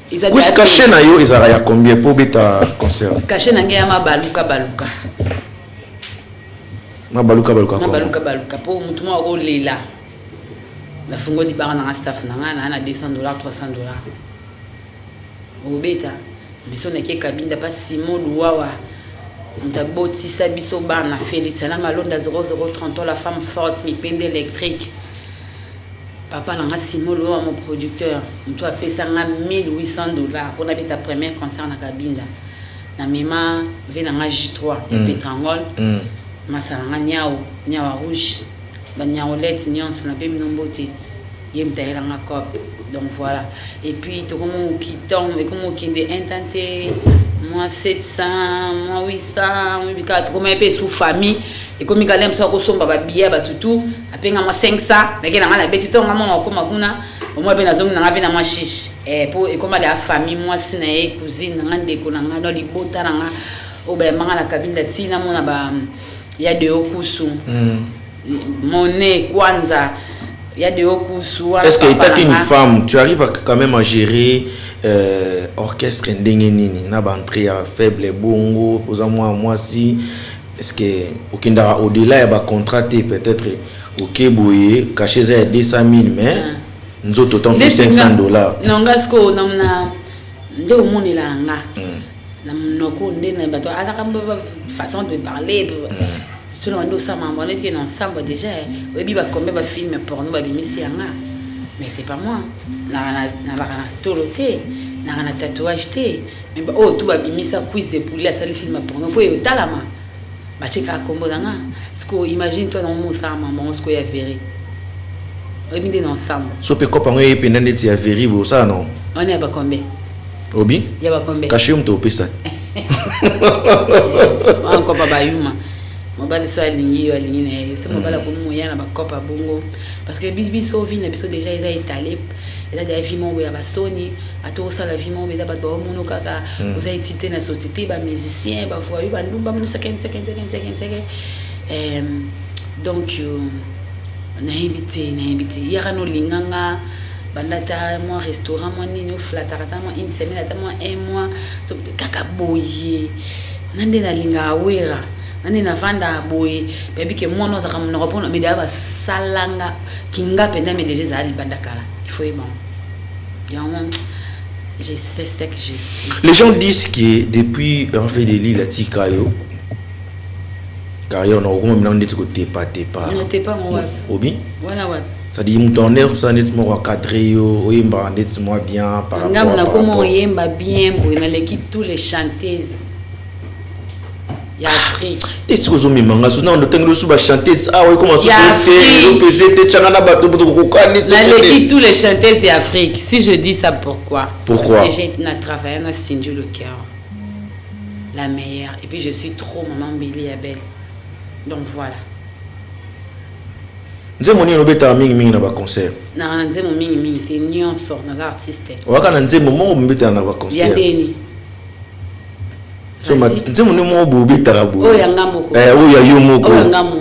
B: Qu'est-ce caché na yo ezara ya combien pour beta concert?
A: Caché na ngia mabaluka pour mutu mo ko lela la fungo di bara na staff nanga na $200 $300 obeta mais son eke kabinda pas Simon Louawa Ndaboti Sabiso Bana Félix na malonda 0030 la femme forte mi pende électrique papa langa Simon Louawa mon producteur mtu apesanga $1,800 pour na ta première concert na kabinda na mema venanga J3 Petrangol masalanga nyawa rouge ba nyaolette nyonso na pe minombote yemtaela nga cop donc voilà et puis tout comme qui tombe et comme qui est intenté moi 700 moi 800 moi 4 comme un peu sous famille et comme il calme ça ko somba ba biya ba tutu apenga moi 500 mais que na beti tonga mo ko makuna au moins ben azonga na bena moi chiche et pour et comme la famille moi sina e cousine nga ndeko na nga no libota na nga o ba manga la cabine de tina mona ba ya de okusu monnaie kwanza il y a des okusu. Est-ce que étant une femme,
B: tu arrives quand même à gérer orchestre ndengeni na ba entrée à faible bongo pour moi si est-ce que okindara au-delà ya ba contraté peut-être OK boye caché za 200,000 mais nzoto ton fait $500
A: non ngasko na nde omonela nga na mnoko nde na bato ala kamba façon de parler selon nous ça m'a montré bien ensemble déjà oui bi ba combien ba film porno ba bimisi yanga mais c'est pas moi na toloté na tatouage té mais oh tout ba bimisa quiz de poulet ça le film porno po yo talama ba cheka kombo danga parce que imagine toi dans mon ça maman ce que y a verré oui bi ensemble
B: so pe kopa ngoy pe nande ti ya verré bo ça non
A: on est ba combien
B: obi
A: ya ba combien
B: caché on to pesa
A: encore ba yuma mobali so alingi na c'est mobala ko moya na ba kopa bongo parce que biso vi na biso déjà ils a étalé et là des vimon ya ba soni ato ça la vimon ba ba mono kaka vous avez cité na société ba musicien ba voyou ba ndumba mu second donc na invité yara no linganga bandata moi restaurant moi nino flatarata moi une semaine ata moi un mois so kaka boye nande na linga awera nani na vanda boye baby que moi non ça comme ne répondre mais d'aba salanga kinga penda mais déjà ça ali bandakala il faut aimer je sais ce que je suis.
B: Les gens disent que depuis Hervé Deli la tikayo car on a au moins maintenant dit que t'es pas
A: non t'es pas moi
B: obi
A: voilà ouais
B: ça dit mon tonnerre ça net moi cadré yo yemba net moi bien par rapport
A: ngam na comment yemba bien pour na l'équipe tous les chanteuses ya Afrique
B: est-ce que zomi manga so na ndo tengelo su ba chanteuse ah oui comment ça se fait te changana bato ko kokani
A: so l'équipe tous les chanteuses d'Afrique si je dis ça pourquoi
B: parce
A: que j'ai travaillé na Cindy le cœur la meilleure et puis je suis trop maman Billy Abel donc voilà
B: nzembo ni lobeta mingi na ba concert
A: na nzembo mingi te nyonso na artiste
B: waka na nzembo mo mbeta na ba concert
A: ya deni
B: so nzembo ni mo bobeta rabu
A: o ya ngamoko
B: o ya yomoko
A: o ya ngamo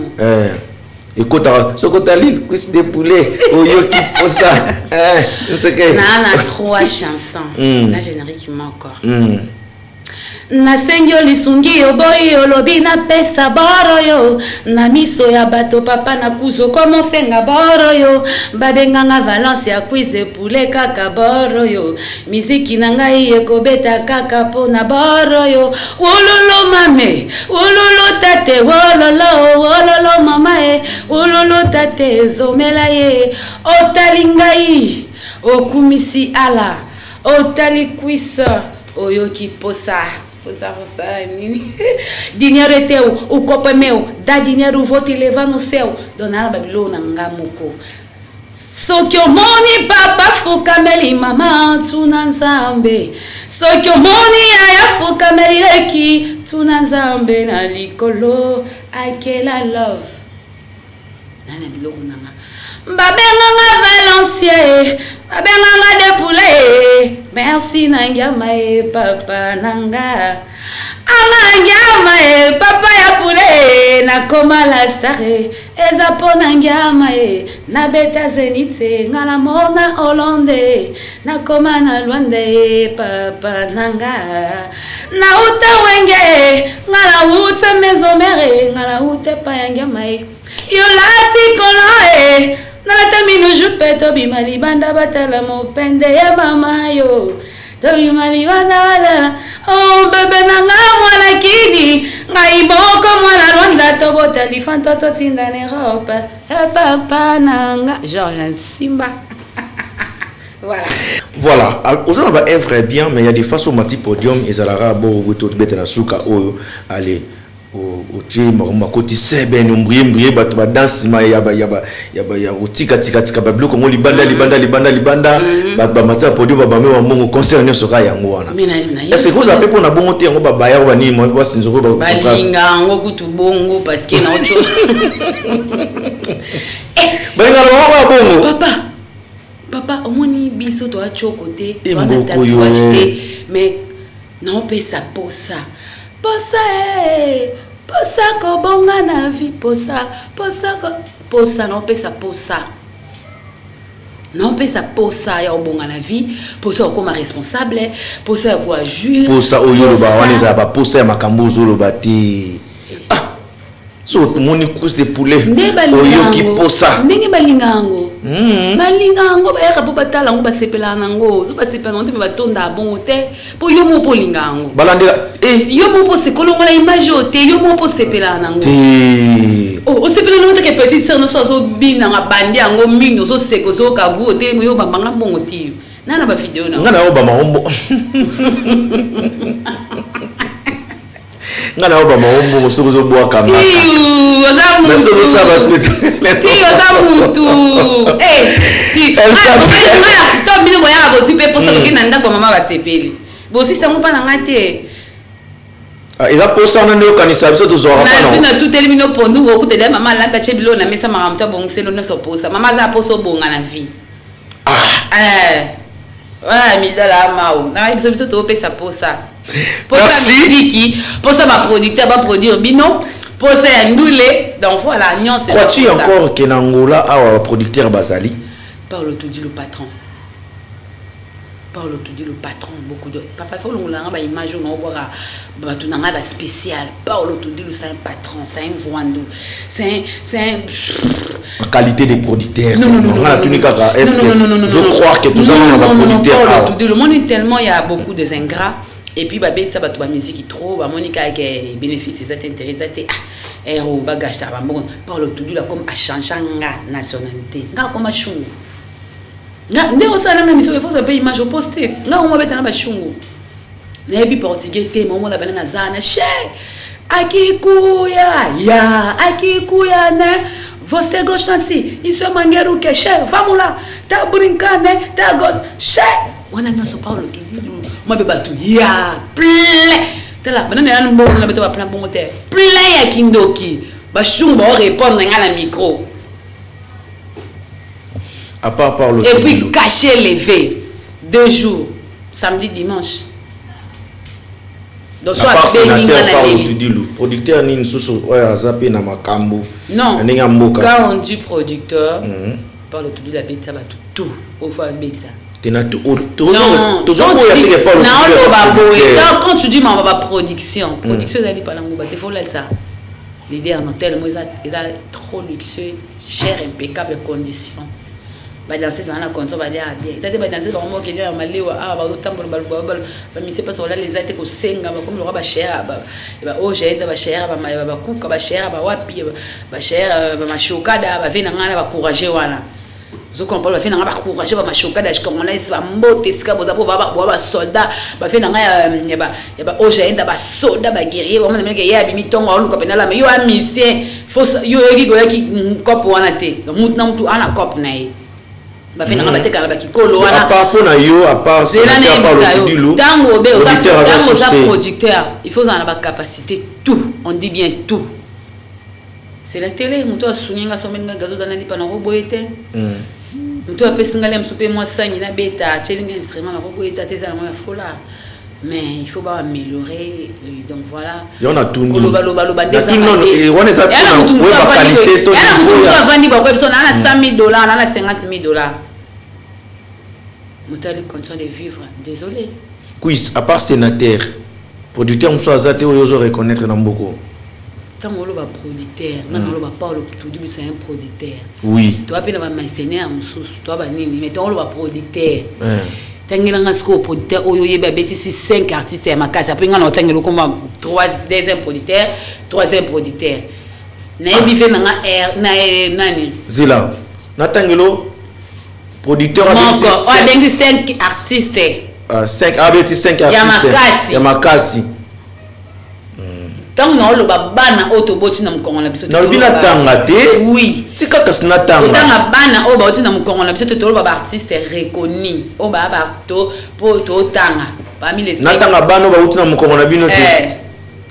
B: ekota sokota li cuisse de poulet o yoki posa c'est que
A: na 3 chansons na générique encore na sengyo lisungi oboyi olobi na pesa boro yo na miso ya bato papa na kuzo komo senga boro yo babenganga Valence ya quiz de poulet kaka boro yo miziki na ngai ekobeta kaka po na boro yo wololo mame wololo tate wololo mama wololo tate zomela ye otali ngai okumisi ala otali kwisa oyoki posa nini dinheiro teu o copo é meu dá dinheiro vou te levar no céu dona Babilônia ngamoko soki omoni papa fukameli mama tuna nzambe soki omoni aya fukameli leki tuna nzambe na likolo akela love nana biloko nanga babenganga Valencier babenganga de poulet merci na ngama papa nanga Nyama papa ya pule na koma la stare eza pona nyama na beta zenite ngala mona Hollande na koma na Luande papa nanga na uta wenge ngala uta maison mère ngala uta pa nyama yo lati kono na tamino jupe to bimali banda batala mo pende ya mama yo. Oh bebe nanga mwana kidi ngai boko mwana Rwanda to botali fantoto tinda en Europe papa nanga Georges Simba.
B: Voilà, aux on va un vrai bien mais il y a des façons mati podium et zalara bo to bete na suka oyo allez au team makoti sebe nombriembrier bato ba danse ma ya utika tika ba bloco ngo libanda ba mati podium ba me mbongo concert nyoso ka yango wana. Est-ce que vous appelez pour na bongo te yango ba baya ba ni mo ba sinzoko ba
A: linga ngo kutu bongo parce que na autre Papa, au moins ni biso to a chocoté, to a tatouage mais non pe sa posa ko bonga na vie posa non pe sa posa. Non pe sa posa ya bonga na vie, posa comme responsable, posa ya quoi juger.
B: Posa oyo ba waneza ba posa ya makambo zolo bati. So moni couche de poulet oyo ki posa
A: ndenge balingango balingango ba yaka po batala ngo basepela nango so basepela ngo te batonda bongo te po yo mo po lingango
B: balandela
A: yo mo po sekolongola image te yo mo po sepela nango te o sepela nango te ke petite sœur no so bina nga bandi yango mingo so seko so kagu te mo yo bambanga bongo ti nana ba video na
B: ngana oba mahombo ngana oba mahombo so zo boa kamaka mais so ça va se mettre
A: to bino boya ko sipe posa ko kinanda ko mama ba sepeli bo si sango pa na ngate
B: eza posa na ndo kanisa biso to zora pa
A: na sina tout elimino pondu ko kutela mama langa chebilo na mesa mama mta bongselo no so posa mama za poso bonga na vie mi dala mau na biso biso to pesa posa posa musique posa ba producteur ba produire bino posa ya ndule donc voilà nuance.
B: Crois-tu encore que Nangola a un producteur Bazali?
A: Paolo tout dit le patron beaucoup de papa faut l'on ba image on voit ba tout na ba spécial Paolo tout dit c'est un patron c'est un voando c'est
B: en qualité de producteur c'est non est-ce que je crois que tout ça on va producteur
A: tout dit le monde est tellement il y a beaucoup de ingrats et puis babet ça ba tout ba musique trop ba monika que bénéfice ça t'intéresse héros ba gasta ba bon Paolo tout dit là comme a changer nationalité nga comme chungu nga ndeko sala même il faut ça payer image au post-it nga on mabeta na ba chungu na ebi portugais te momo la bana zana che akikuya ne você gosta assim isso é mangueiro que che vamos lá tá brincando né tá gost che wana nosso Paulo tudo uma beba tu ya ple tá lá bana na no na beta ba bongo te ple ya kindoki ba chungu ba répondre nga na micro.
B: À part
A: et puis caché levé 2 jours samedi dimanche donc soit
B: producteur ni nsusu oya zape na makambo
A: non quand on dit producteur parle tout de la bêta ba tout au fois bêta
B: tena tout
A: non quand tu dis ma production ça dit pas lango ba te faut là ça l'idée en tellement ils a trop luxueux cher impeccable conditions ba danser dans la console ba dia bien tete ba danser vraiment que dia malewa ba otambola ba mise pas sur là les até ko senga ba comme le roi ba cher ba o j'ai ba cher ba kuka ba cher ba wapi ba cher ba mashokada ba vina ngana ba courager wana zo comprend ba vina ngana ba courager ba mashokada je comme on a ba mbote ska boza po ba soldat ba vina ngana ya ba o j'ai ba soda ba guerrier ba mona ya bi mitongo olu ko penala yo amisien faut yo yiki go yaki cop wana te mut na mtu ana cop na yi ba fina ba teka ba kikolo wana
B: à part pour na yo à part c'est pas le dilo
A: tango be ça producteur il faut en avoir capacité tout on dit bien tout c'est la télé muto asuninga somenga gazo dana lipa na roboete muto apesinga le msupe moi sangi na beta chelinga instrument na roboete teza na moi fola Mais il faut pas améliorer. Donc voilà.
B: Il y en a tout.
A: Non,
B: et on est à tout. Ouais, ma qualité, tout.
A: Il y a vendu quoi? On a $100,000, on a $50,000. Nous avons les conditions de vivre. Désolé.
B: Quiz, à part sénateur, producteur, on soit azaté ou ils reconnaître dans beaucoup.
A: Tant qu'on va producteur, non, on va pas le tout début, c'est un producteur.
B: Oui.
A: Tu vas payer un mercenaire, tu vas nini, mais on va producteur. Tangela ngasko producteur oyo yeba betisi 5 artistes ya makasi après ngana otangelo komba 3e producteur 3e producteur na yebi fe nanga na nani
B: zila na tangelo producteur
A: abeti 5 artistes
B: 5 abeti 5 artistes ya makasi
A: tant na oloba bana otoboti na mukongo na biso
B: na bina tanga te
A: oui
B: tika kasina tanga
A: tanga bana o ba oti na mukongo na biso to ba artiste reconnu o ba to po to tanga parmi les
B: na tanga bana ba oti na mukongo na bino te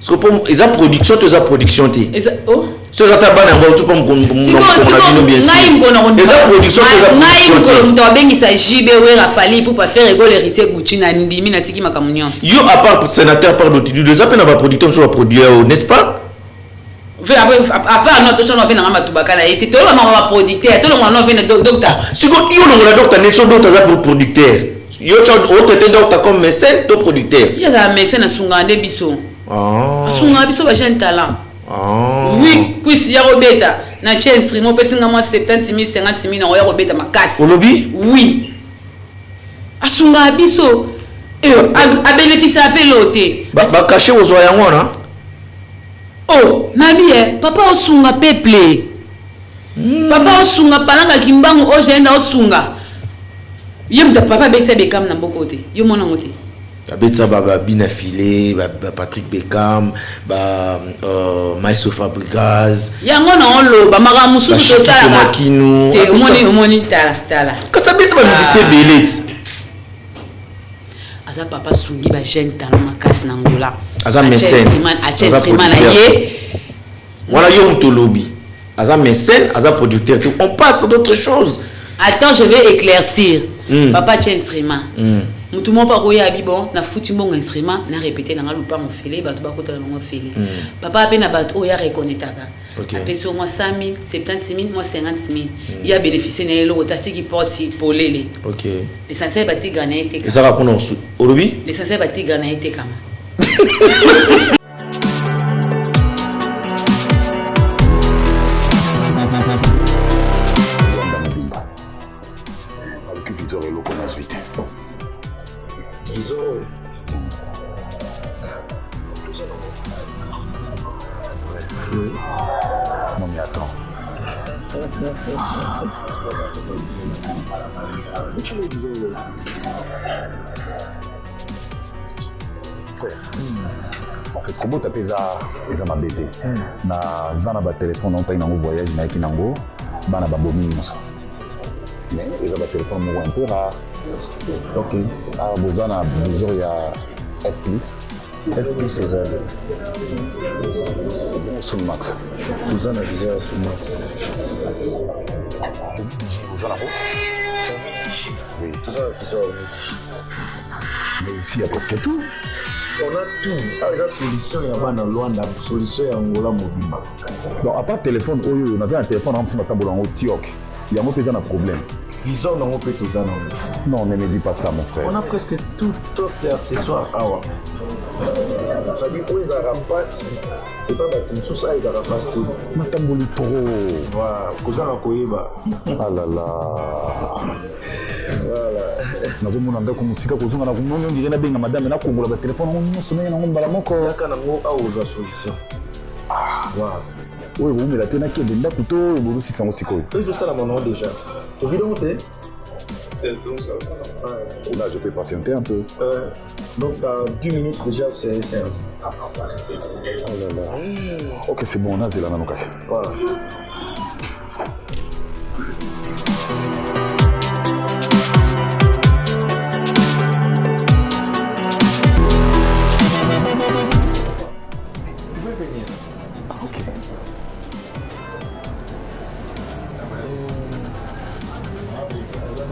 B: parce que ils a production te za production te
A: oh
B: so za ta bana ba oti po mukongo na bino bien sûr ils a production te za
A: production te ngai ko bengi sa JB we Rafali pour pas faire rigoler héritier Gucci na ndimi na tiki makamunyon
B: yo à part sénateur par d'autres deux appels na ba producteur sur la produire n'est-ce pas
A: après notre chose on fait dans matubaka na été tout le monde va producteur tout le monde on fait docteur
B: si ko yo no la docteur ne so docteur za pour producteur yo cha autre docteur comme médecin to producteur
A: il y a la médecin na sungande biso sunga biso ba jeune talent oui kuisi ya robeta na chain instrument pesinga moi 70,000 50,000 na ya robeta makasi
B: olobi
A: oui asunga biso a bénéficier à pelote
B: ba caché aux yango na
A: oh nabi papa osunga peuple papa osunga palanga kimbangu ojenda osunga yemda papa betsa Beckham na bokote yo mona ngote
B: abetsa baba bina filé ba Patrick Beckham ba Maestro Fabregas
A: yango na olo ba maka mususu to sala te omoni tala
B: kasa betsa ba musicien belet
A: aza papa sungi ba jeune talent makasi na ngola
B: aza mécène
A: aza producteur
B: voilà yo mtolobi aza mécène aza producteur on passe d'autres choses.
A: Attends, je vais éclaircir papa tient instrument mutu mo pa koya bibon na futi mbongo instrument na répéter na lupa mon félé bato ba kotala ngo félé papa pe na bato o ya reconnaîtaka après sur moi 100,000 70,000 moi 50,000 il a bénéficié na le rotati qui porte polele
B: OK
A: l'essentiel bati gagner te
B: ça va pour nous olobi
A: l'essentiel bati gagner te kama
C: Non mais attends. Tu me disais frère. En fait, comment tu appelles ça ma bébé? Na zana ba téléphone on taille dans voyage na ki nango bana ba bomi muso. Mais ils ont ba téléphone mo un peu rare. OK. Ah bozana besoin ya F+. F+, c'est ça. Sous max. Tout ça, on a déjà sous max. Vous en avez? Oui. Tout ça, c'est ça. Mais ici, il y a presque tout. On a tout. Ah, la solution, il y a pas Luanda. Solution, il y a Angola mobile. Bon, à part téléphone, on a un téléphone, on a un tableau en Tiok. Il y a un problème. Visor, on peut tout ça. Non, ne me dis pas ça, mon frère. On a presque tout autre accessoire. Ah ouais. Ça dit où ils ont passé et pas tout sous ça ils ont passé matamboli trop voilà koza na koyeba ah là là voilà nazomona ndako musika kozonga na kunono ngire na benga madame na kongola ba téléphone ngo somenya na ngombala moko yaka na ngo aoza solution ah voilà oui vous me la tena ki de ndako to bozo sisango sikoyo je ça la mon déjà au vidéo monter comme ça. Là, je peux patienter un peu. Donc, dans 10 minutes déjà, c'est un. Oh là là. Ok, c'est bon, on a zéla dans cassé. Voilà. Vous pouvez venir. Ok.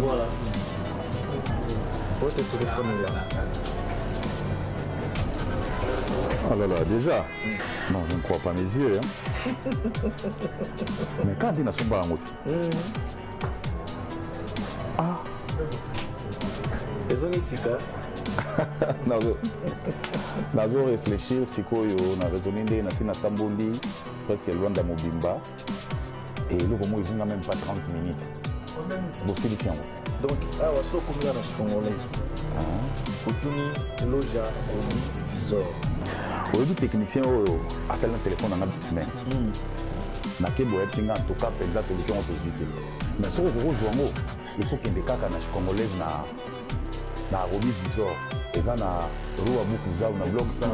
C: Voilà. Votre téléphone est là. Oh là là, déjà. Non, je ne crois pas mes yeux. Hein. Mais quand il a son barangote. Ah.
B: Les onisika.
C: Nazo réfléchir si quoi na raisonner na sina tamboli presque loin de Mobimba et le moment ils ont même pas 30 minutes. Bon c'est ici.
B: Donc awa so combien na congolaise. Kutuni loja au visor.
C: Au technicien a fait un téléphone en une semaine. Na kebo et singa en tout cas penza to likion to zite. Mais so ko zongo il faut qu'il décaka na congolaise na Robi visor. Eza na rua buku zao na bloc 100.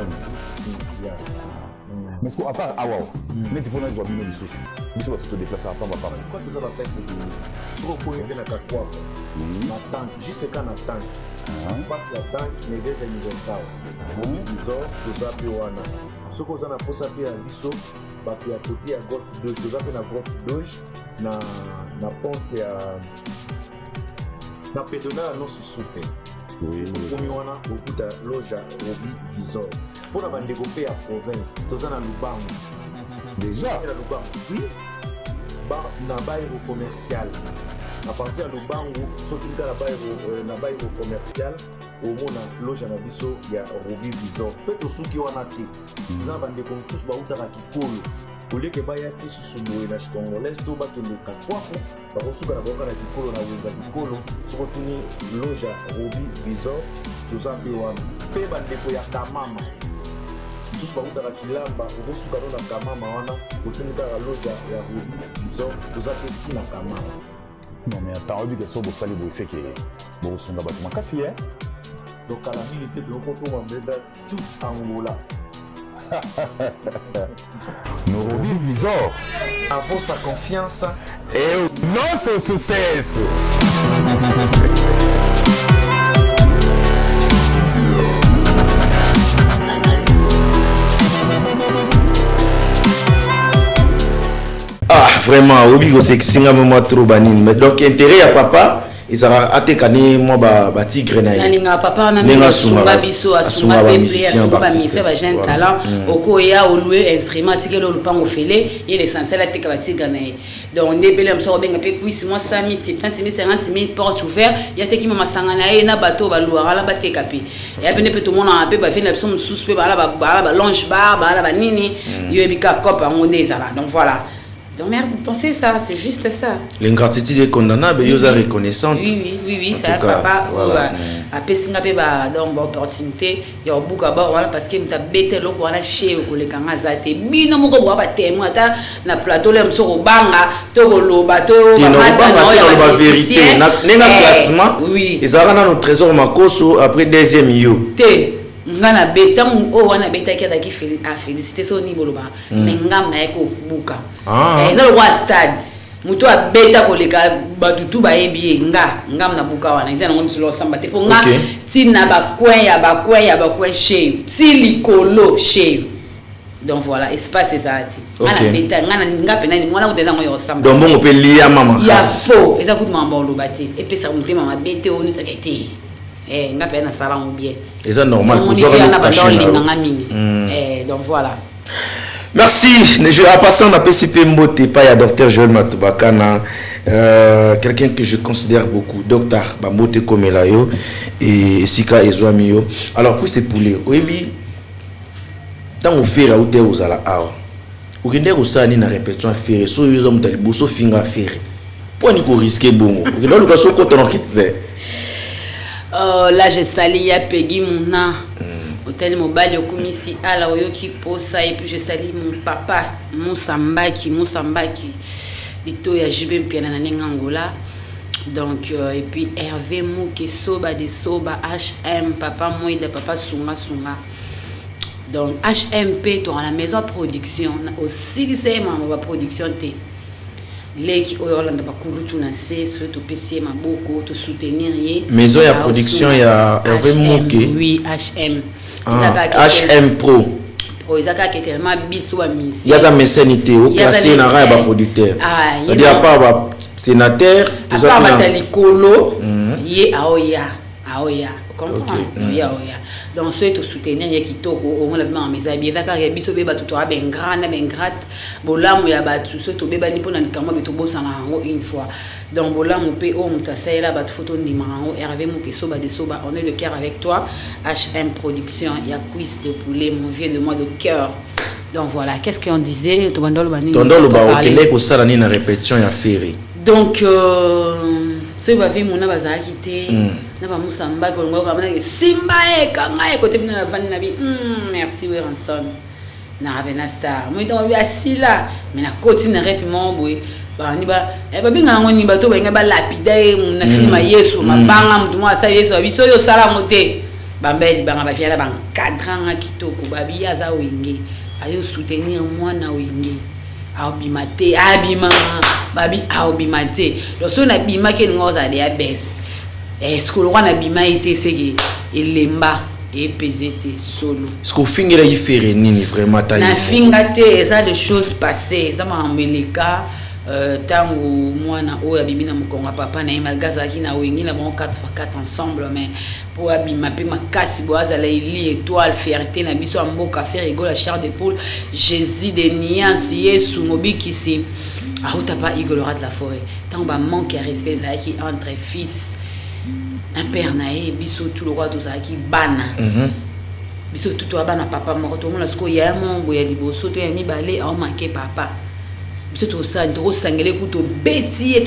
C: Mais ce qu'on a pas awa. Mais tu peux nous voir bien les choses. Mais tu vas te déplacer à pas pas.
B: Quoi que ça va faire c'est que sur ko yende na kakwa. Na tank juste quand na tank. Face la tank mais déjà universal. Robi visor to zapi wana. Ce qu'on a pour ça à biso ba à côté à golf 2, to zapi na golf 2 na ponte à na pedona no susute.
C: Oui.
B: Pour moi, beaucoup de loja Robi visor. Pour la bande développée à province, tous en Lubango.
C: Déjà.
B: Oui. Bar na baïro commercial. À partir de Lubango, surtout dans la baïro commercial, au moins loja na biso il y a Robi visor. Peut-être aussi qui on a été. Dans la bande de consus ba uta kikolo. Au lieu que bayati sous na congolais to ba ke le kakwapo. Ba kosuka na boka na kikolo na wenza kikolo. Surtout ni loja Robi visor. Tuzambi wana pe bandeko ya kamama tous bakuta kilamba ukosuka na kamama wana utunika loja ya Robi visor tuzapeti na kamama.
C: Non mais attends, on dit que ça vous salez vous c'est que vous sont là-bas makasi hein.
B: Donc à la minute de l'okoto mambeda tout Angola.
C: Nos Robi visor
B: Avant sa confiance
C: et notre succès.
B: Ah vraiment Robi ko sexinga mama trop banine mais donc intérêt à papa ils a atekani moi ba tigre na
A: ye ninga papa na minga sunga biso asunga peple asunga ba mise ba jeune talent okoya olue instrument tikelo lupango fele et l'essentiel ateka ba tigre na ye donc ndebele mso benga pe kuisi moi 100 000 70 000 50 000 porte ouvert ya teki mama sanga na ye na bato ba luara la bateka pe ya pene pe tout monde a pe ba fini la biso mususu pe ba longe bar ba ba nini yo ebika kopa ngonde ezala donc voilà. Donc merde, vous pensez ça, c'est juste ça.
B: L'ingratitude est condamnable, ils sont reconnaissante.
A: Oui, ça papa après singa pe ba donc ba opportunité, il y a beaucoup d'abord voilà parce que m'ta bête loko wana chez ko le kanga zate. Bino moko bo ba témoin ta na plateau le mso ko banga, to ko loba to ba master no ya ba vérité.
B: Nenga classement. Oui. Ils ont dans notre trésor makoso après deuxième yo.
A: Ngana beta o wana beta ki adaki féliciter so ni boloba mais ngam na eko buka na le roi stade muto a beta ko leka batutu ba ebi ngam na buka wana izana ngom silo samba te po nga tina ba kwen chez ti likolo chez donc voilà espace ezati ngana beta ngana pe na ni ngwana kutenda ngo yo samba
B: donc bon on peut lier maman
A: ya fo eza kutu mamba oloba te et puis ça monte mama bete oni takete ngape na sala ngo bien.
B: Et ça normal pour
A: jouer na bandoli ngami. Donc voilà.
B: Merci. En passant à PCP Mbote pas ya docteur Joël Matubakana quelqu'un que je considère beaucoup docteur Bambote Komelayo et Sika Ezwamiyo. Alors pour ces poulets, oyebi tant on fait la hauteur aux ala awa. Okende ko sani na répétition faire so yuzo mutali boso finga faire. Pour ni ko risquer bongo. Okende ko so ko tono kitze.
A: Là j'ai sali ya Peggy Mouna hôtel mobile okumisi ala oyoki posa et puis je sali mon papa Moussambaki lito ya Jibem Piana na Angola donc et puis Hervé Mouke Soba de Soba HM papa Moïda papa Sunga donc HMP toi à la maison production aussi c'est ma production t leki oyolanda bakurutu na se surtout PC maboko to soutenir ye
B: maison ya production ya Hervé Mouke
A: oui HM
B: HM Pro
A: ezaka tellement biso wa misi
B: yaza mécénité au classé na ra ba producteur ça dit à part ba sénateur
A: tout ça ba talikolo ye aoya comprendre ya donc ceux qui soutenir ya kitoko au moins la bien mais ça bien là car biso beba tout a ben grand ben gratte bolamu ya batu ceux to beba ni pona likama beto bosa na ngo une fois donc bolamu pe o mutasai là batu photo ndima ngo Hervé Mukesoba de Soba on est le cœur avec toi HM Production ya cuisse de poulet mon vieux de moi de cœur. Donc voilà, qu'est-ce qu'on disait?
B: Tondolo ba okele ko sala ni na répétition ya Ferry.
A: Donc ce va vivre mon abazaki té na ba musamba ko ngo kamana simba e kanga e côté bina vani na bi merci we ranson na Ravena Star moi donc asila mais na continue rap mon boy ba ni ba e ba binga ngoni ba to ba nga ba lapida e na film Yesu mabanga mtu mwa sa Yesu biso yo sala moté bambeli banga ba fiala ban cadrant kitoko ba biya za wingi ayo soutenir moi na wingi abimate abima babi abimate donc so na bima ke ngoza de abes est-ce que le roi na bima était c'est que elemba et pesete solo
B: est-ce que fingira y faire nini vraiment ta
A: na fingate ça des choses passées ça m'a embeleka tango mwana oya bimina mukonga papa na malgaza ki na wingi na bon 4x4 ensemble mais pour abima pe makasi boaza la ili étoile fierté na biso mboka faire rigole chair de poule Jésus de nuances Yesu mobikisi ahuta pas igolora de la forêt tant ba manque à respect za ki entre fils un père nae biso tout le roi dozaki bana biso tout to bana papa moko to mona sko ya mongo ya liboso to ya mibale au manquer papa biso to sa ndro sangele kuto beti ya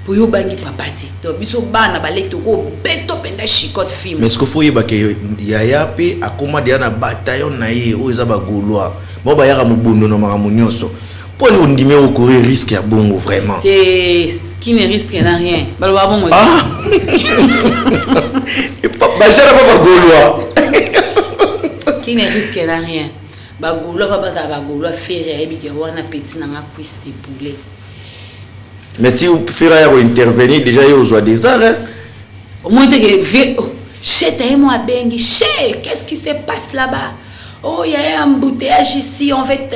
A: pour yo bangi papa ti to biso bana balek to ko beto penda chikote film
B: mais ce que faut yeba ke yaya pe akoma dia na bataillon na ye o eza ba gaulois bo ba yaka mubundo no makamu nyonso pour nous ndime o courir risque ya bongo vraiment
A: qui ne risque rien baloba bon moi
B: ba jara pas gaulois
A: qui ne risque rien ba gaulois ba gaulois faire ebi ke wana petit na nga cuisse de poulet.
B: Mais si vous faites intervenir déjà aux joies des arts,
A: au moins qu'est-ce qui se passe là-bas? Oh, il y a un embouteillage ici, on fait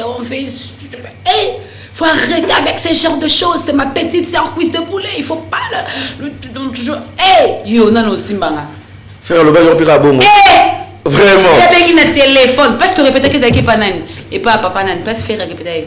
A: hey, faut arrêter avec ce genre de choses. C'est ma petite sœur cuisse de poulet, il faut pas hey, yo non aussi manga.
B: Faire le bail on pira bon. Vraiment.
A: Il y a un téléphone, pas te répéter que t'as pas nan et pas papa nan, pas faire répéter.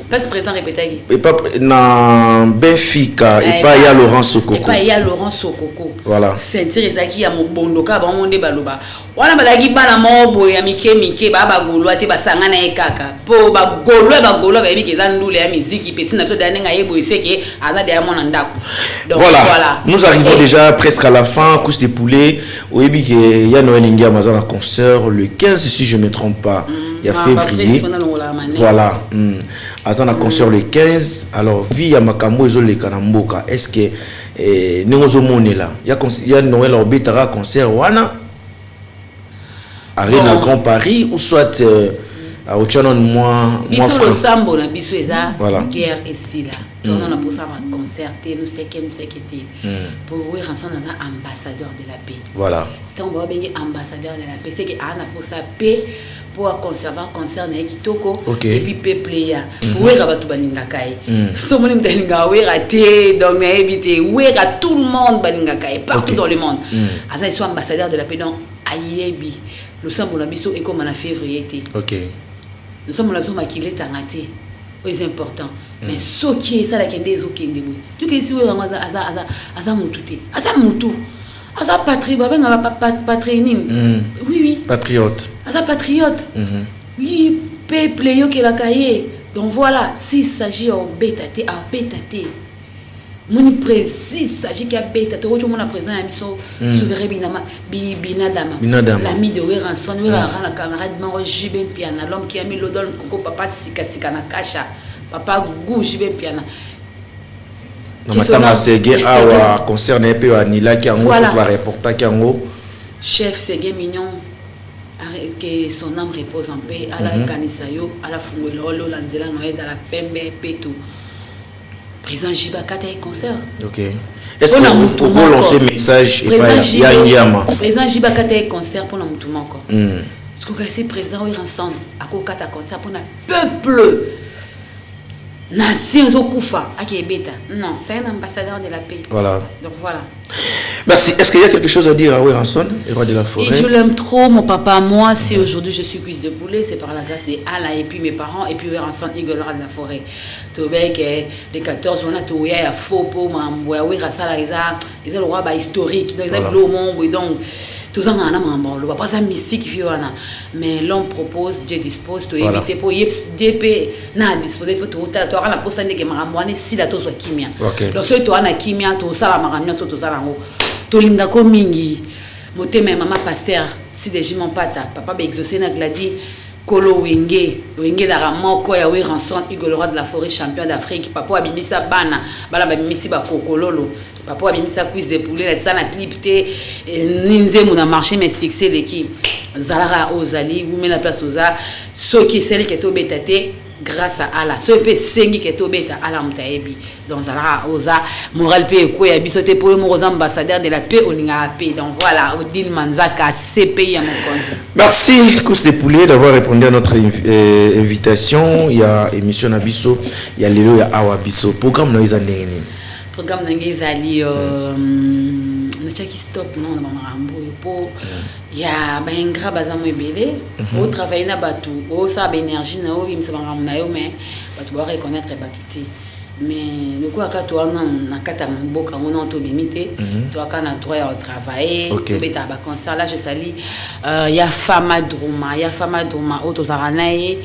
A: Pas ce président répété.
B: Et pas na Benfica et pas ya Laurent Sokoko.
A: Et pas ya Laurent Sokoko.
B: Voilà.
A: Sentir ezaki ya mobondoka ba monde baloba. Wana balaki bana mobo ya mike ba golwa te basanga na ekaka. Po ba golwa ba yebi ke ndule ya musique pesi na to dane nga yebo iseke aza de mona ndako. Donc
B: voilà. Nous arrivons déjà presque à la fin. Cousse de poulet. Oyebi ke ya Noël Ingia mazana concert le 15 si je me trompe pas. Il y a février. Voilà. Azana concert le 15. Alors via makambo ezole kanamboka. Est-ce que nous monnaie là il y a Noël Orbitara concert wana Arena Grand Paris ou soit à Ochanon moi
A: biso le sambo na biso eza
B: voilà.
A: Guerre ici là on a pour ça concerter nous c'est pour oui rançon dans un ambassadeur de la paix
B: voilà
A: tant on va bien ambassadeur de la paix c'est que ana pour sa paix pour conserver concert na kitoko et puis peuple ya pour wera batu balinga kai so moni mtalinga wera te donc na éviter wera tout le monde balinga kai partout dans le monde asa soit ambassadeur de la paix donc ayebi le sambo na biso et comme en février
B: OK
A: nous sommes là sur ma kilé tangate c'est important mais ce qui est ça la kende zo kende boy tu que si wera asa mututé asa patrie ba benga patriote oui
B: patriote
A: asa patriote oui peuple yo ke la kaye donc voilà s'il s'agit au bétaté mon précis s'agit qu'à bétaté au mon présent amiso souverain binadama l'ami de Weranson la camarade Maro Jibem Piana l'homme qui a mis l'odol coco papa sika na kasha papa Gou Jibem Piana
B: na matanga Sege awa concerne pe anila ki ango pour reporter ki ango
A: chef Sege Mignon que son âme repose en paix à la Kanisayo à la Fungololo Lanzela Noël à la Pembe Petou président Jibakata et concert.
B: OK. Est-ce que vous pouvez lancer message et pas Yangiyama
A: président Jibakata et concert pour nous tout encore. Est-ce que c'est président oui ensemble à kokata concert pour notre peuple nation Zokufa à Kébeta. Non, c'est un ambassadeur de la paix.
B: Voilà.
A: Donc voilà.
B: Merci. Est-ce qu'il y a quelque chose à dire à Weranson, le roi de la forêt?
A: Et je l'aime trop, mon papa. Moi, si aujourd'hui je suis cuisse de poulet, c'est par la grâce des Allah et puis mes parents et puis Weranson, le roi de la forêt. Tobek, les 14, on a tout, il y a faux pour moi, oui, Rassala, ils ont le roi historique, donc ils ont le monde, donc. Tout ça, on le pas ça mystique, mais l'homme propose, Dieu dispose, tu éviter pour DP, na disposer pour tout, tu auras la poste de Maramouane si la tosse kimia. Lorsque tu as la kimia, tu as la maramia, tu as la rango, tu linga komingi, moté même maman pasteur, si déjà mon pata, papa be exaucé na gladi. Kolo Wenge Daramoko ya Weranson, Hugo le roi de la forêt, champion d'Afrique. Papa abimisa bana, bala babimisi ba kokololo. Papa abimisa quiz de poulet, la tsana clip te ninze mon a marché mais succès l'équipe. Zalara Ozali, vous mettez la place aux a, ceux qui celle qui est au bétaté grâce à Allah. Ceux qui sengi qui est au béta Allah mtaebi. Donc Zalara Oza, moral pe ko ya bisoté pour mon ambassadeur de la paix au linga paix. Donc voilà, Odile Manzaka CPI à mon compte.
B: Merci, Cous de Poulet, d'avoir répondu à notre invitation. Il y a émission Nabiso, il y a Lélo, il y a Awa Biso. Programme Noïza Néné.
A: Programme Noïza Li, Natchaki Stop, non, Marambo, il y a un grand bazar mobile, au travail na batu, au ça énergie na au, il me semble mais batu doit reconnaître batuti. Mais le coup à quand toi na kata mboka on a tout limité, toi quand na toi au travail, tu beta ba concert là je salue il y a Fama Droma auto zaranaye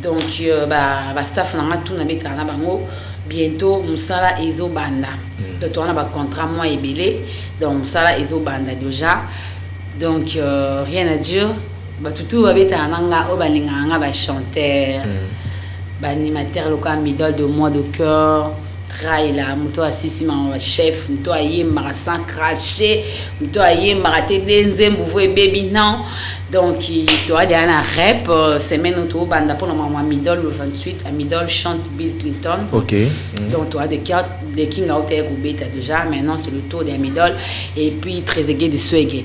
A: donc ba staff na tout na beta na bango bientôt musala ezo banda. Donc toi on a ba contrat moi et belé donc musala ezo banda déjà. Donc rien à dire, ba tout va beta nanga o balinga nga ba chanteur. Animateur local midol de mois de cœur trail là moto assisi ma chef moto aye marasan craché moto aye maraté denze mbouvre baby non donc tu as déjà un rap semaine autour banda pour maman midol le 28 à midol chante Bill Clinton.
B: OK.
A: Donc tu as des king out air beta déjà maintenant c'est le tour des midol et puis Trezeguet de Swege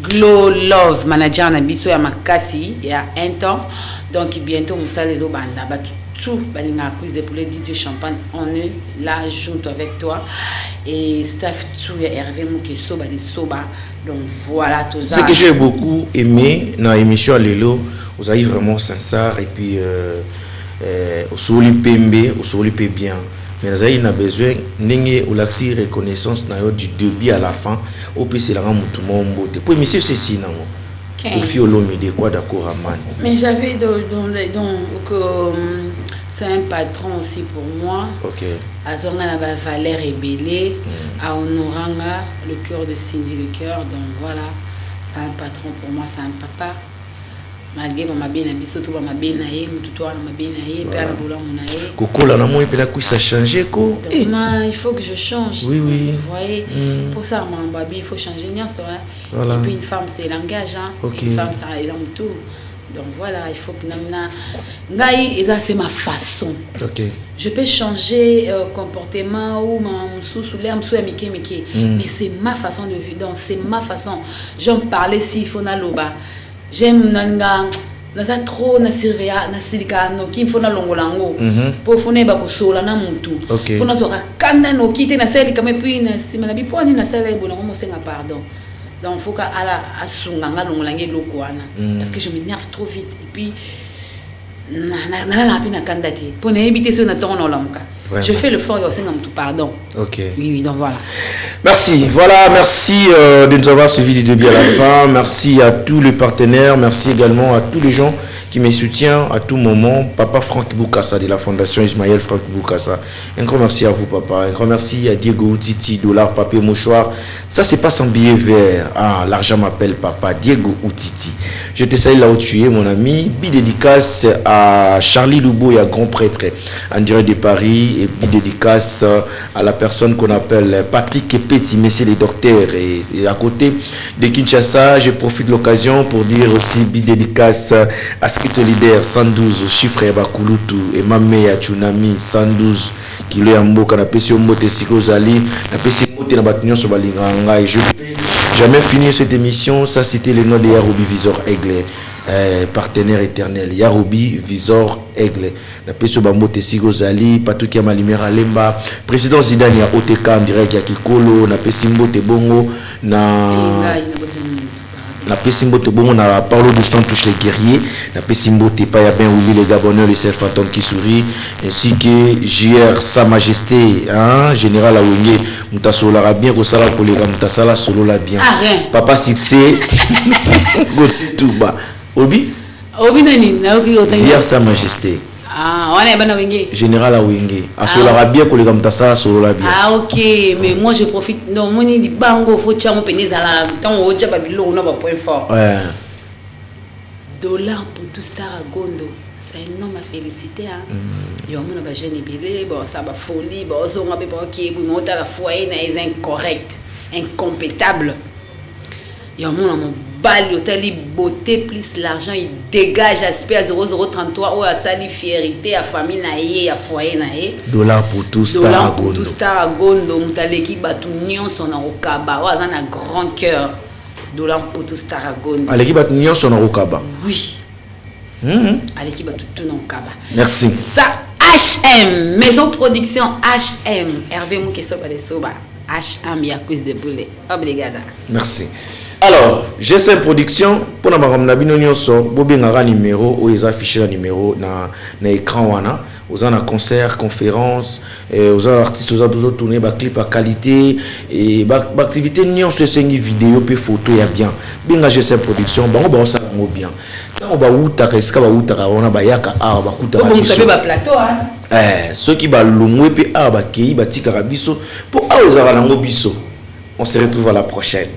A: Glow Love manager na biso ya makasi il y a un temps donc bientôt on sale les banda tout balinga quiz de poulet dit de champagne on est là junto avec toi et staff tout ya Hervé Mukeso ba de soba donc voilà tout ça.
B: Ce que j'ai beaucoup aimé dans l'émission Lelo, vous avez vraiment sincère et puis au soli pembe au soli pe bien. Mais vous avez besoin n'engé ou l'axi reconnaissance na yo du début à la fin au puis c'est la tout le monde beauté. Pour monsieur ceci non. Au fiolomé de quoi d'accord Aman.
A: Mais j'avais donc c'est un patron aussi pour moi.
B: OK.
A: À Zorna la Valère et Bélé, à Honoranga, le cœur de Cindy le cœur. Donc voilà, c'est un patron pour moi, c'est un papa. Malgré ma bien habillé, tout ma bien naïe, tout ma bien naïe, père boulot mon naïe.
B: Coco là, na moi et puis là, ça changer quoi.
A: Il faut que je change.
B: Oui oui.
A: Vous voyez, pour ça, il faut changer bien ça.
B: Voilà.
A: Et puis une femme c'est langage, hein.
B: Okay.
A: Une femme ça est dans tout. Donc voilà, il faut que Ngai, ça c'est ma façon.
B: OK.
A: Je peux changer comportement ou mais c'est ma façon de vivre. Donc c'est ma façon. J'en parlais s'il faut na loba. J'aime nanga naza trop na sirvea na silika no ki faut na longolango. Pour fone ba ko sola na muntu. Faut na soka kanda no kite na seli comme puis na sima na biponi na seli bona mo senga pardon. Donc faut qu'à la asunga nga longolange loko wana parce que je m'énerve trop vite et puis na pina kandati pour éviter ce na tourno lamuka. Je fais le fort aussi comme tout pardon.
B: OK.
A: Oui donc voilà.
B: Merci. Voilà, merci de nous avoir suivis du début à la fin. Merci à tous les partenaires, merci également à tous les gens qui me soutiennent à tout moment. Papa Franck Boukassa de la Fondation Ismaël Franck Boukassa. Un grand merci à vous papa. Un grand merci à Diego Outiti, dollar, papier, mouchoir. Ça c'est pas sans billet vert. Ah, l'argent m'appelle papa. Diego Outiti. Je te salue là où tu es mon ami. Dédicace à Charlie Loubo et à Grand Prêtre en direct de Paris. Et puis dédicace à la personne qu'on appelle Patrick Petit, messieurs les docteurs. Et à côté de Kinshasa, je profite de l'occasion pour dire aussi dédicace à Skito Leader 112, chiffre ya Bakulutu, et Mame ya Tsunami 112, kilo ya mboka, na pesi omote sikozali, na pesi mote na batunyon so balinganga. Et je peux jamais finir cette émission, ça c'était le nom de Yaroubi Visor Aigle. partenaire éternel Yarobi Visor Aigle na peso bambote sigo zali patuki ya malimera alemba président Zidane ya OTK en direct ya Kikolo na pesimbote bongo na pesimbote bongo na Paulo dos Santos les guerriers na pesimbote pa ya Ben Willy les Gabonais le seul fantôme qui sourit ainsi que JR Sa Majesté hein général Awenge mutasola bien ko sala ko les mutasala solo la bien papa succès tout bas Obi
A: nani na oki otangi
B: JR Sa Majesté
A: on est ben Awenge
B: général Awenge asola bien ko les mutasala solo la bien
A: OK mais moi je profite non moni di bango faut tcha mon peneza la tant o tcha babilo on a point fort dollar pour tout star à Gondo c'est un homme à féliciter hein yo mon ba jeune bilé bon ça ba folie bon so on ba qui vous monter la foyer na est incorrect incompétable yo mon bal hôtel beauté plus l'argent il dégage aspect à 0033 ou à sali fierté à famille na yé à foyer na yé
B: dollar pour tout
A: star à Gondo mutaleki batu nyonso na okaba wa za na grand cœur dollar pour tout star à Gondo
B: aleki batu nyonso na okaba
A: oui aleki batu tout na okaba
B: merci
A: ça HM maison production HM Hervé Mukeso Balesoba HM ya quiz de boulet obrigada
B: merci. Alors, GSM Production, pour la Maramnabino Nyoso, Bobengara numéro, où ils affichent le numéro na écran wana, aux en concert, conférence, aux artistes, aux besoin tourner ba clip à qualité et ba activité Nyoso sengi vidéo pe photo ya bien. Benga GSM Production, ba on ça mo bien. Quand on ba uta ka eska ba uta ka ona ba yaka a ba kuta
A: ba biso. Ba plateau hein.
B: Ceux qui ba longwe pe a ba kei ba tika biso pour a ozara na biso. On se retrouve à la prochaine.